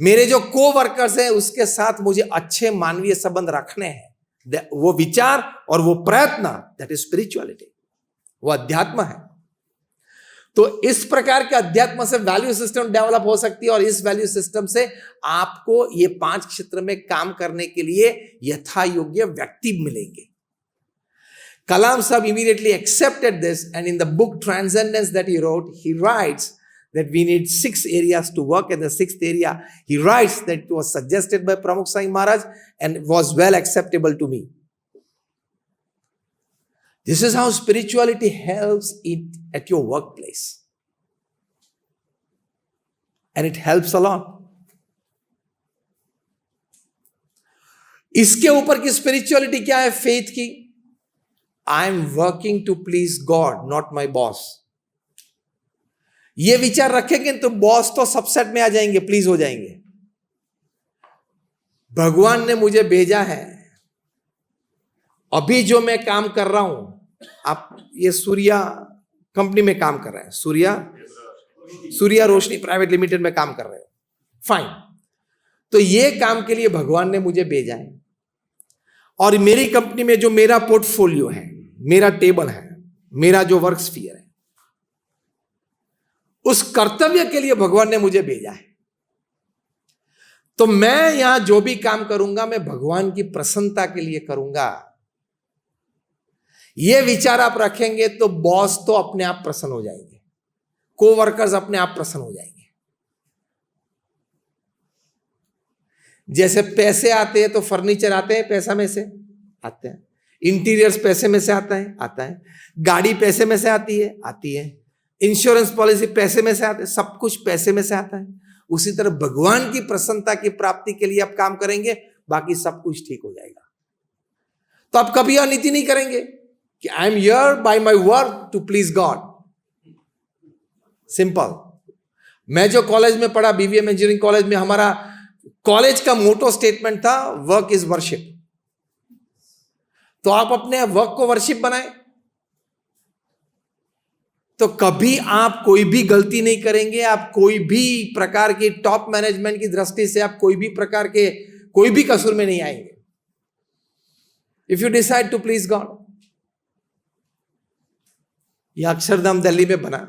मेरे जो को वर्कर्स हैं उसके साथ मुझे अच्छे मानवीय संबंध रखने हैं, वो विचार और वो प्रयत्न, दैट इज स्पिरिचुअलिटी. वो अध्यात्म है. तो इस प्रकार के अध्यात्म से वैल्यू सिस्टम डेवलप हो सकती है और इस वैल्यू सिस्टम से आपको ये 5 क्षेत्र में काम करने के लिए यथा योग्य व्यक्ति मिलेंगे. Kalam Sahib immediately accepted this, and in the book Transcendence that he wrote, he writes that we need 6 areas to work, and the 6th area he writes that it was suggested by Pramukh Swami Maharaj and was well acceptable to me. This is how spirituality helps it at your workplace, and it helps a lot. इसके ऊपर की spirituality क्या है? Faith की. I am working to please God, not my boss. ये विचार रखेंगे तो बॉस तो सबसेट में आ जाएंगे, प्लीज हो जाएंगे. भगवान ने मुझे भेजा है, अभी जो मैं काम कर रहा हूं आप ये सूर्या कंपनी में काम कर रहे हैं, सूर्या रोशनी प्राइवेट लिमिटेड में काम कर रहे हो, फाइन। तो ये काम के लिए भगवान ने मुझे भेजा है, और मेरी कंपनी में जो मेरा पोर्टफोलियो है, मेरा टेबल है, मेरा जो वर्क स्फीयर है, उस कर्तव्य के लिए भगवान ने मुझे भेजा है। तो मैं यहां जो भी काम करूंगा मैं भगवान की प्रसन्नता के लिए करूंगा। यह विचार आप रखेंगे तो बॉस तो अपने आप प्रसन्न हो जाएंगे, कोवर्कर्स अपने आप प्रसन्न हो जाएंगे। जैसे पैसे आते हैं तो फर्नीचर आते हैं, पैसा में से आते हैं, इंटीरियर्स पैसे में से आता है, गाड़ी पैसे में से आती है, इंश्योरेंस पॉलिसी पैसे में से आते हैं, सब कुछ पैसे में से आता है। उसी तरह भगवान की प्रसन्नता की प्राप्ति के लिए आप काम करेंगे, बाकी सब कुछ ठीक हो जाएगा। तो आप कभी यह नीति नहीं करेंगे कि I am here by my work to please God. Simple. मैं जो कॉलेज में पढ़ा, बीवीएम इंजीनियरिंग कॉलेज में, हमारा कॉलेज का मोटो स्टेटमेंट था, वर्क इज वर्शिप। तो आप अपने वर्क को वर्शिप बनाएं, तो कभी आप कोई भी गलती नहीं करेंगे। आप कोई भी प्रकार की टॉप मैनेजमेंट की दृष्टि से आप कोई भी प्रकार के कोई भी कसूर में नहीं आएंगे, if you decide to please God. यह अक्षरधाम दिल्ली में बना,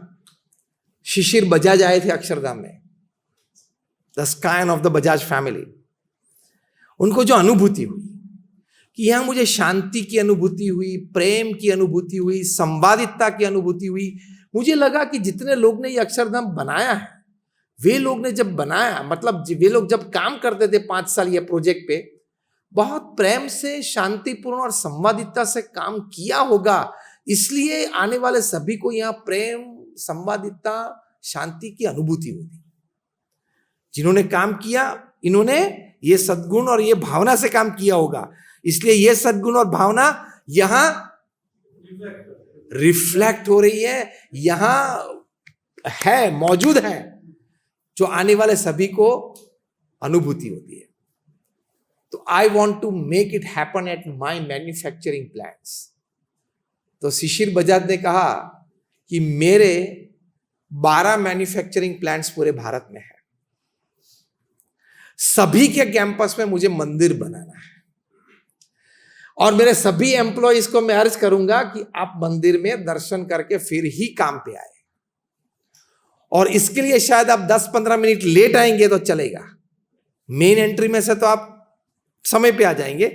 शिशिर बजाज आए थे अक्षरधाम में, the स्कायन of the Bajaj family. उनको जो अनुभूति हुई कि यहां मुझे शांति की अनुभूति हुई, प्रेम की अनुभूति हुई, संवादितता की अनुभूति हुई। मुझे लगा कि जितने लोग ने ये अक्षरधाम बनाया है, वे लोग ने जब बनाया, मतलब वे लोग जब काम करते थे 5 साल ये प्रोजेक्ट पे, बहुत प्रेम से, शांतिपूर्ण और संवादितता से काम किया होगा। इसलिए आने वाले सभी को यहां प्रेम, संवादितता, शांति की अनुभूति होती। जिन्होंने काम किया, इन्होंने ये सद्गुण और ये भावना से काम किया होगा, इसलिए ये सद्गुण और भावना यहां रिफ्लेक्ट हो रही है, यहां है, मौजूद है, जो आने वाले सभी को अनुभूति होती है। तो I want to make it happen at my manufacturing plants. तो शिशिर बजाज ने कहा कि मेरे 12 मैन्युफैक्चरिंग प्लांट्स पूरे भारत में है, सभी के कैंपस में मुझे मंदिर बनाना है, और मेरे सभी एम्प्लॉइज को मैं अर्ज करूंगा कि आप मंदिर में दर्शन करके फिर ही काम पे आए। और इसके लिए शायद आप 10-15 मिनट लेट आएंगे तो चलेगा, मेन एंट्री में से तो आप समय पे आ जाएंगे,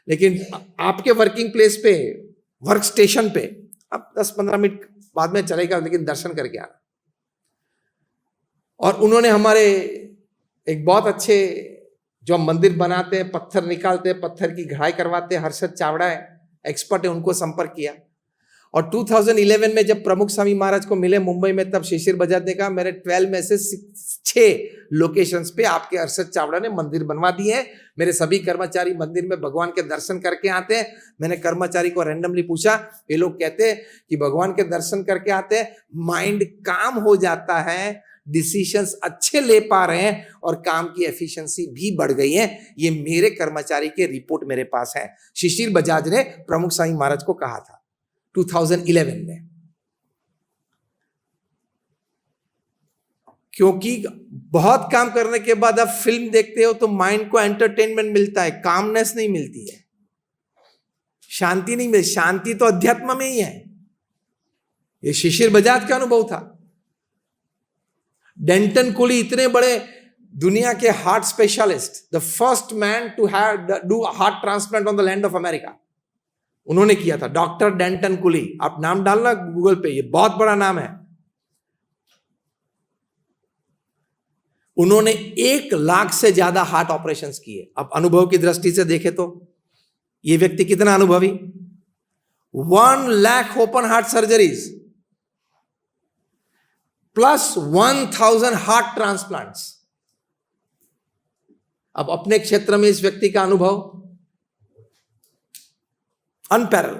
लेकिन आपके वर्किंग प्लेस पे, वर्क स्टेशन पे आप 10-15 मिनट बाद में चलेगा, लेकिन दर्शन करके आना। और उन्होंने हमारे एक बहुत अच्छे जो हम मंदिर बनाते हैं, पत्थर निकालते हैं, पत्थर की घड़ाई करवाते हैं, हर्षद चावड़ा है, एक्सपर्ट है, उनको संपर्क किया। और 2011 में जब प्रमुख स्वामी महाराज को मिले मुंबई में, तब शिशिर बजाज ने कहा मेरे 12 में से 6 लोकेशंस पे आपके हर्षद चावड़ा ने मंदिर बनवा दिए हैं। मेरे सभी कर्मचारी मंदिर में भगवान के दर्शन करके आते हैं। मैंने कर्मचारी को रैंडमली पूछा, ये लोग कहते हैं कि भगवान के दर्शन करके आते हैं, माइंड काम हो जाता है, डिसीशंस अच्छे ले पा रहे हैं, और काम की एफिशिएंसी भी बढ़ गई है। ये मेरे कर्मचारी के रिपोर्ट मेरे पास है। शिशिर बजाज ने प्रमुख स्वामी महाराज को कहा था 2011 में। क्योंकि बहुत काम करने के बाद आप फिल्म देखते हो तो माइंड को एंटरटेनमेंट मिलता है, कामनेस नहीं मिलती है, शांति नहीं मिलती। शांति तो अध्यात्म में ही है। ये शिशिर बजाज का अनुभव था। डेंटन कुली इतने बड़े दुनिया के heart specialist, the first man to do heart transplant on the land of America, उन्होंने किया था, डॉक्टर डेंटन कुली। आप नाम डालना गूगल पे, ये बहुत बड़ा नाम है। उन्होंने 1 लाख से ज्यादा हार्ट ऑपरेशंस किए। अब अनुभव की दृष्टि से देखें तो ये व्यक्ति कितना अनुभवी, 1 lakh open heart surgeries plus 1000 heart transplants. अब अपने क्षेत्र में इस व्यक्ति का अनुभव अनपैरल।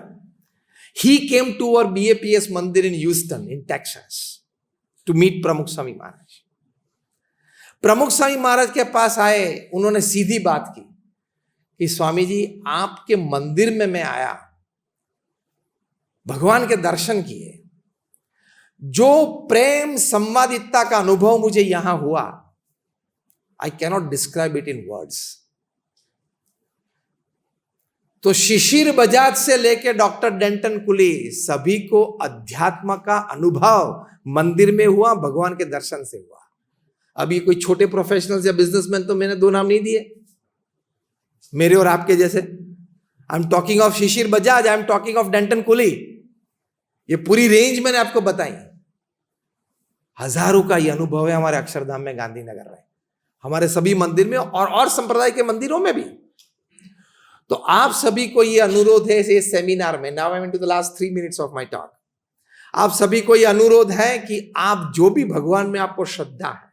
ही came to our BAPS mandir in Houston in Texas to meet Pramukh Swami महाराज। प्रमुख स्वामी महाराज के पास आए, उन्होंने सीधी बात की कि स्वामी जी आपके मंदिर में मैं आया, भगवान के दर्शन किए, जो प्रेम संवादितता का अनुभव मुझे यहां हुआ, I cannot describe it in words. तो शिशिर बजाज से लेकर डॉक्टर डेंटन कुली, सभी को अध्यात्म का अनुभव मंदिर में हुआ, भगवान के दर्शन से हुआ। अभी कोई छोटे प्रोफेशनल्स या बिजनेसमैन, तो मैंने दो नाम नहीं दिए मेरे और आपके जैसे। I am talking of Shishir Bajaj, I am talking of Denton Cooley. ये पूरी रेंज मैंने आपको बताई। हजारों का ये अनुभव है हमारे अक्षरधाम में, गांधीनगर में, हमारे सभी मंदिर में और संप्रदाय के मंदिरों में भी। तो आप सभी को ये अनुरोध है इस सेमिनार में, now I am into the last 3 minutes of my talk. आप सभी को ये अनुरोध है कि आप जो भी भगवान में आपको श्रद्धा है,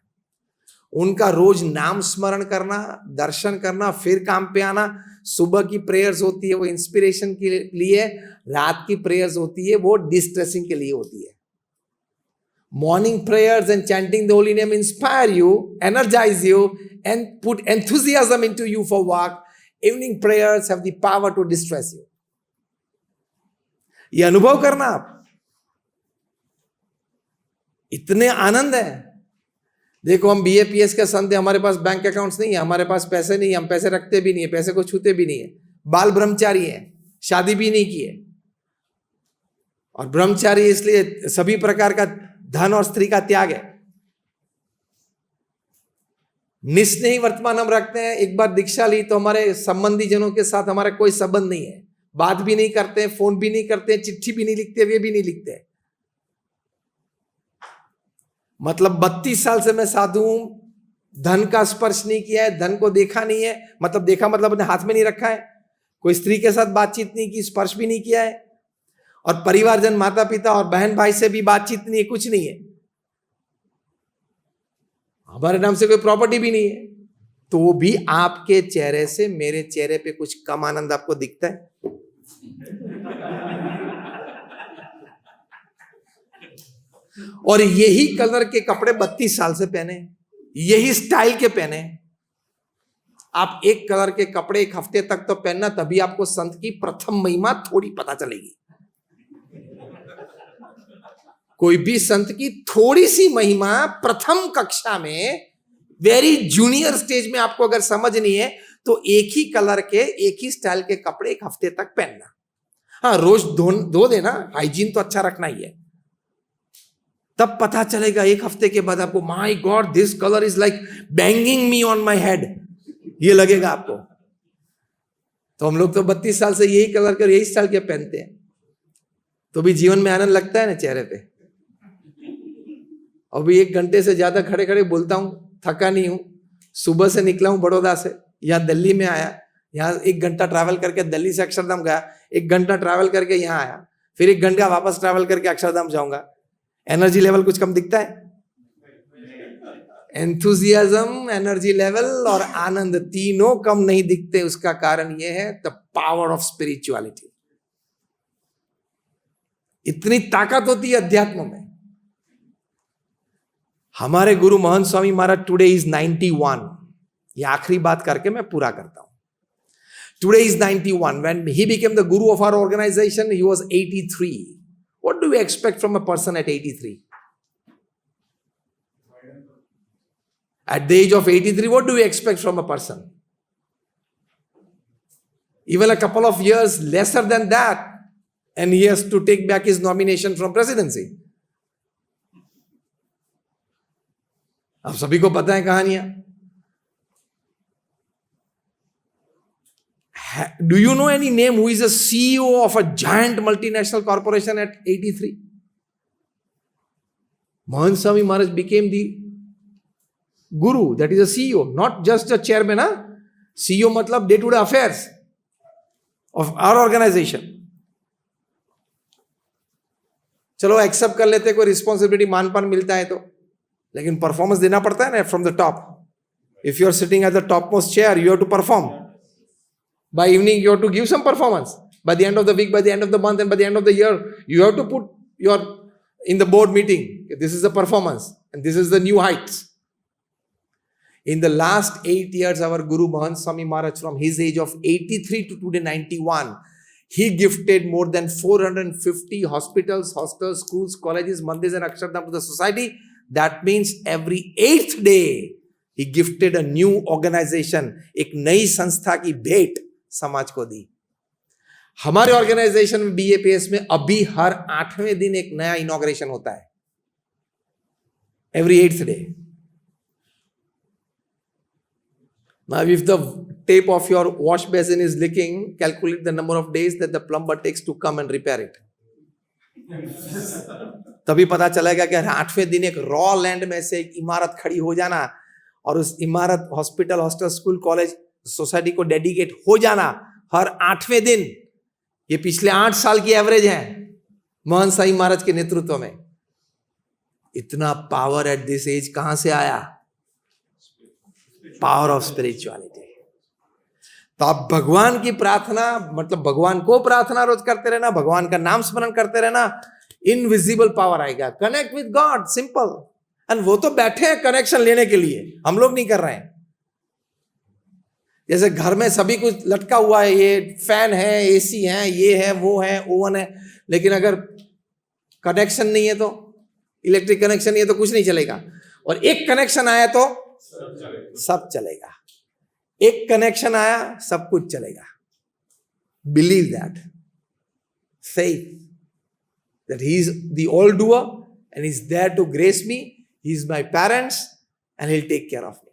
उनका रोज नाम स्मरण करना, दर्शन करना, फिर काम पे आना। सुबह की प्रेयर्स होती है वो इंस्पिरेशन के लिए, रात की प्रेयर्स होती है वो डिस्ट्रेसिंग के लिए होती है। Morning prayers and chanting the holy name inspire you, energise you and put enthusiasm into you for work. Evening prayers have the power to distress you. ये अनुभव करना आप, इतने आनंद है। देखो हम BAPS के संत हैं, हमारे पास बैंक अकाउंट्स नहीं है, हमारे पास पैसे नहीं है, हम पैसे रखते भी नहीं है, पैसे को छूते भी नहीं है, बाल ब्रह्मचारी है, शादी भी नहीं की है। और ब्रह्मचारी इसलिए सभी प्रकार का धन और स्त्री का त्याग है। निस्नेही वर्तमान हम रखते हैं। एक बार दीक्षा ली तो हमारे संबंधी जनों के साथ हमारा कोई संबंध नहीं है, बात भी नहीं करते हैं, फोन भी नहीं करते हैं, चिट्ठी भी नहीं लिखते, वे भी नहीं लिखते। मतलब 32 साल से मैं साधु हूं, धन का स्पर्श नहीं किया है, धन को देखा नहीं है, मतलब देखा मतलब अपने हाथ में नहीं रखा है, कोई स्त्री के साथ बातचीत नहीं की, स्पर्श भी नहीं किया है, और परिवारजन माता पिता और बहन भाई से भी बातचीत नहीं है, कुछ नहीं है, हमारे नाम से कोई प्रॉपर्टी भी नहीं है। तो भी आपके चेहरे से मेरे चेहरे पे कुछ कम आनंद आपको दिखता है? और यही कलर के कपड़े 32 साल से पहने, यही स्टाइल के पहने। आप एक कलर के कपड़े एक हफ्ते तक तो पहनना, तभी आपको संत की प्रथम महिमा थोड़ी पता चलेगी। कोई भी संत की थोड़ी सी महिमा प्रथम कक्षा में, वेरी जूनियर स्टेज में आपको अगर समझनी है, तो एक ही कलर के एक ही स्टाइल के कपड़े एक हफ्ते तक पहनना। हाँ, रोज धो देना, हाइजीन तो अच्छा रखना ही है, तब पता चलेगा। एक हफ्ते के बाद आपको my God this colour is like banging me on my head, ये लगेगा आपको। तो हम लोग तो 32 साल से यही कलर के यही स्टाइल के पहनते हैं, तो भी जीवन में आनंद लगता है ना चेहरे पे। अभी 1 घंटे से ज्यादा खड़े खड़े बोलता हूं, थका नहीं हूं। सुबह से निकला हूं बड़ौदा से, यहाँ दिल्ली में आया, यहाँ 1 घंटा ट्रैवल करके दिल्ली से अक्षरधाम गया, 1 घंटा ट्रैवल करके यहाँ आया, फिर 1 घंटा वापस ट्रैवल करके अक्षरधाम जाऊंगा। एनर्जी लेवल कुछ कम दिखता है? एंथुजियाज्म, एनर्जी लेवल और आनंद तीनों कम नहीं दिखते। उसका कारण यह है द पावर ऑफ स्पिरिचुअलिटी। इतनी ताकत होती है अध्यात्म में। हमारे गुरु महंत स्वामी महाराज टुडे इज 91। ये आखिरी बात करके मैं पूरा करता हूं। Today is 91. When he became the guru of our organization, he was 83. What do we expect from a person at 83? At the age of 83, what do we expect from a person? Even a couple of years lesser than that, and he has to take back his nomination from presidency. आप सभी को पता है कहानियां। Do you know any name who is a CEO of a giant multinational corporation at 83? Mahant Swami Maharaj became the guru, that is a CEO, not just a chairman. CEO मतलब day to day affairs of our organization. चलो accept कर लेते, कोई responsibility मान पान मिलता है तो, लेकिन परफॉर्मेंस देना पड़ता है ना from the top. If you are sitting at the top most chair, you have to perform. By evening, you have to give some performance. By the end of the week, by the end of the month, and by the end of the year, you have to put your in the board meeting. This is the performance, and this is the new heights. In the last 8 years, our Guru Mahant Swami Maharaj, from his age of 83 to today 91, He gifted more than 450 hospitals, hostels, schools, colleges, mandirs and akshardham to the society. That means every 8th day he gifted a new organization. एक नई संस्था की भेंट समाज को दी. हमारे organisation में BAPS में अभी हर 8वें दिन एक नया इनॉग्रेशन होता है. Every 8th day. Now, if the tape of your wash basin is leaking, calculate the number of days that the plumber takes to come and repair it. तभी पता चलेगा कि 8वें दिन एक रॉ लैंड में से एक इमारत खड़ी हो जाना और उस इमारत hospital, hostel, school, college, society को डेडिकेट हो जाना हर 8वें दिन. ये पिछले 8 साल की एवरेज है मोहन साई महाराज के नेतृत्व में. इतना पावर एट दिस एज कहां से आया? Power of spirituality. तो आप भगवान की प्रार्थना, मतलब भगवान को प्रार्थना रोज करते रहना, भगवान का नाम स्मरण करते रहना, इनविजिबल पावर आएगा. Connect with God, simple. And वो तो बैठे हैं कनेक्शन लेने के लिए, हम लोग नहीं कर रहे हैं. जैसे घर में सभी कुछ लटका हुआ है, ये फैन है, AC है, ये है, वो है, ओवन है, लेकिन अगर कनेक्शन नहीं है तो, इलेक्ट्रिक कनेक्शन नहीं है तो कुछ नहीं चलेगा. और एक कनेक्शन आया तो सब चलेगा. एक कनेक्शन आया, सब कुछ चलेगा. Believe that. Faith that he is the all doer and is there to grace me. He is my parents and he will take care of me.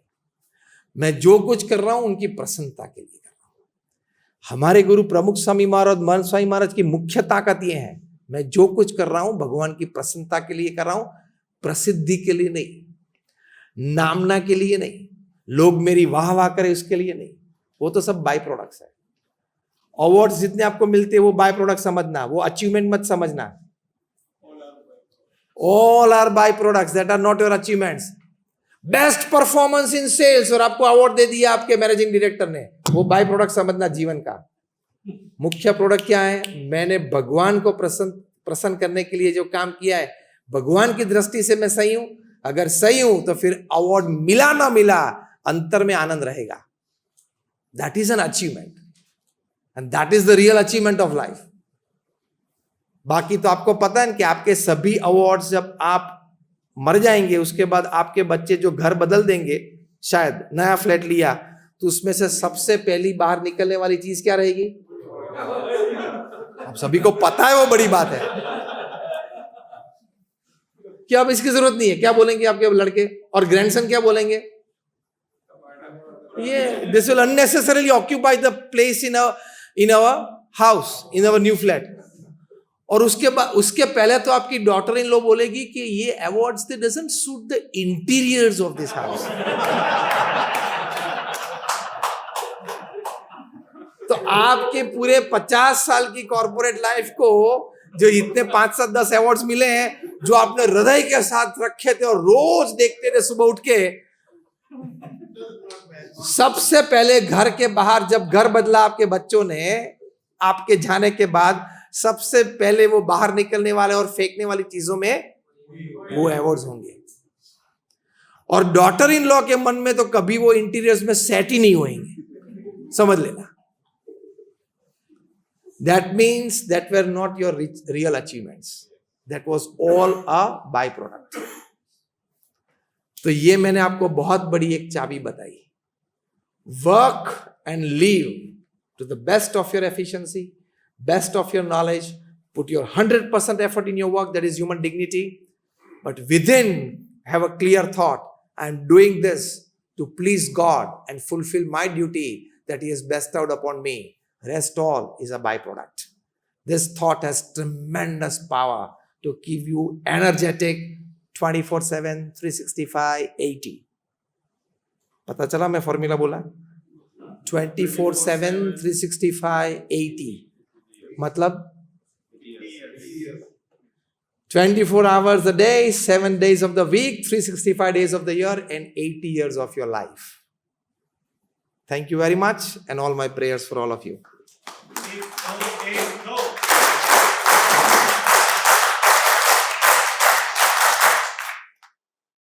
मैं जो कुछ कर रहा हूं उनकी प्रसन्नता के लिए कर रहा हूं. हमारे गुरु प्रमुख स्वामी महाराज, महंत स्वामी महाराज की मुख्य ताकत यह है, मैं जो कुछ कर रहा हूं भगवान की प्रसन्नता के लिए कर रहा हूं, प्रसिद्धि के लिए नहीं, नामना के लिए नहीं, लोग मेरी वाह वाह करें उसके लिए नहीं. वो तो सब बाय प्रोडक्ट्स है. अवार्ड्स जितने आपको मिलते हैं वो बाय प्रोडक्ट समझना, वो अचीवमेंट मत समझना. All are by products, that are not your achievements. Best performance in sales और आपको अवार्ड दे दिया आपके मैनेजिंग डायरेक्टर ने, वो बाय प्रोडक्ट समझना जीवन का. मुख्य प्रोडक्ट क्या है? मैंने भगवान को प्रसन्न करने के लिए जो काम किया है, भगवान की दृष्टि से मैं सही हूं. अगर सही हूं तो फिर अवार्ड मिला ना मिला, अंतर में आनंद रहेगा. That is an achievement and that is the real achievement of life. बाकी तो आपको पता है कि आपके सभी अवार्ड्स, जब आप मर जाएंगे उसके बाद आपके बच्चे जो घर बदल देंगे, शायद नया फ्लैट लिया, तो उसमें से सबसे पहली बाहर निकलने वाली चीज क्या रहेगी? आप सभी को पता है, वो बड़ी बात है. क्या अब इसकी जरूरत नहीं है? क्या बोलेंगे आपके लड़के और ग्रैंडसन? क्या बोलेंगे? ये this will unnecessarily occupy the place in our house, in our new flat. और उसके बाद, उसके पहले तो आपकी डॉटर इन लॉ बोलेगी कि ये awards they doesn't suit the interiors of this house. तो आपके पूरे 50 साल की कॉर्पोरेट लाइफ को जो इतने 5, 7, 10 अवार्ड्स मिले हैं, जो आपने हृदय के साथ रखे थे और रोज देखते थे सुबह उठ के, सबसे पहले घर के बाहर जब घर बदला आपके बच्चों ने, आपके जाने के बाद सबसे पहले वो बाहर निकलने वाले और फेंकने वाली चीजों में वो अवार्ड्स होंगे. और डॉटर इन लॉ के मन में तो कभी वो इंटीरियर्स में सेट ही नहीं होंगे, समझ लेना. That means that were not your real achievements. That was all a byproduct. तो ये मैंने आपको बहुत बड़ी एक चाबी बताई. Work and live to the best of your efficiency, best of your knowledge. Put your 100% effort in your work, that is human dignity. But within, have a clear thought. I am doing this to please God and fulfill my duty that He has bestowed upon me. Rest all is a byproduct. This thought has tremendous power to keep you energetic 24/7, 365, 80. पता चला मैं formula बोला? 24/7, 365, 80. मतलब 24 hours a day, 7 days of the week, 365 days of the year, and 80 years of your life. Thank you very much, and all my prayers for all of you.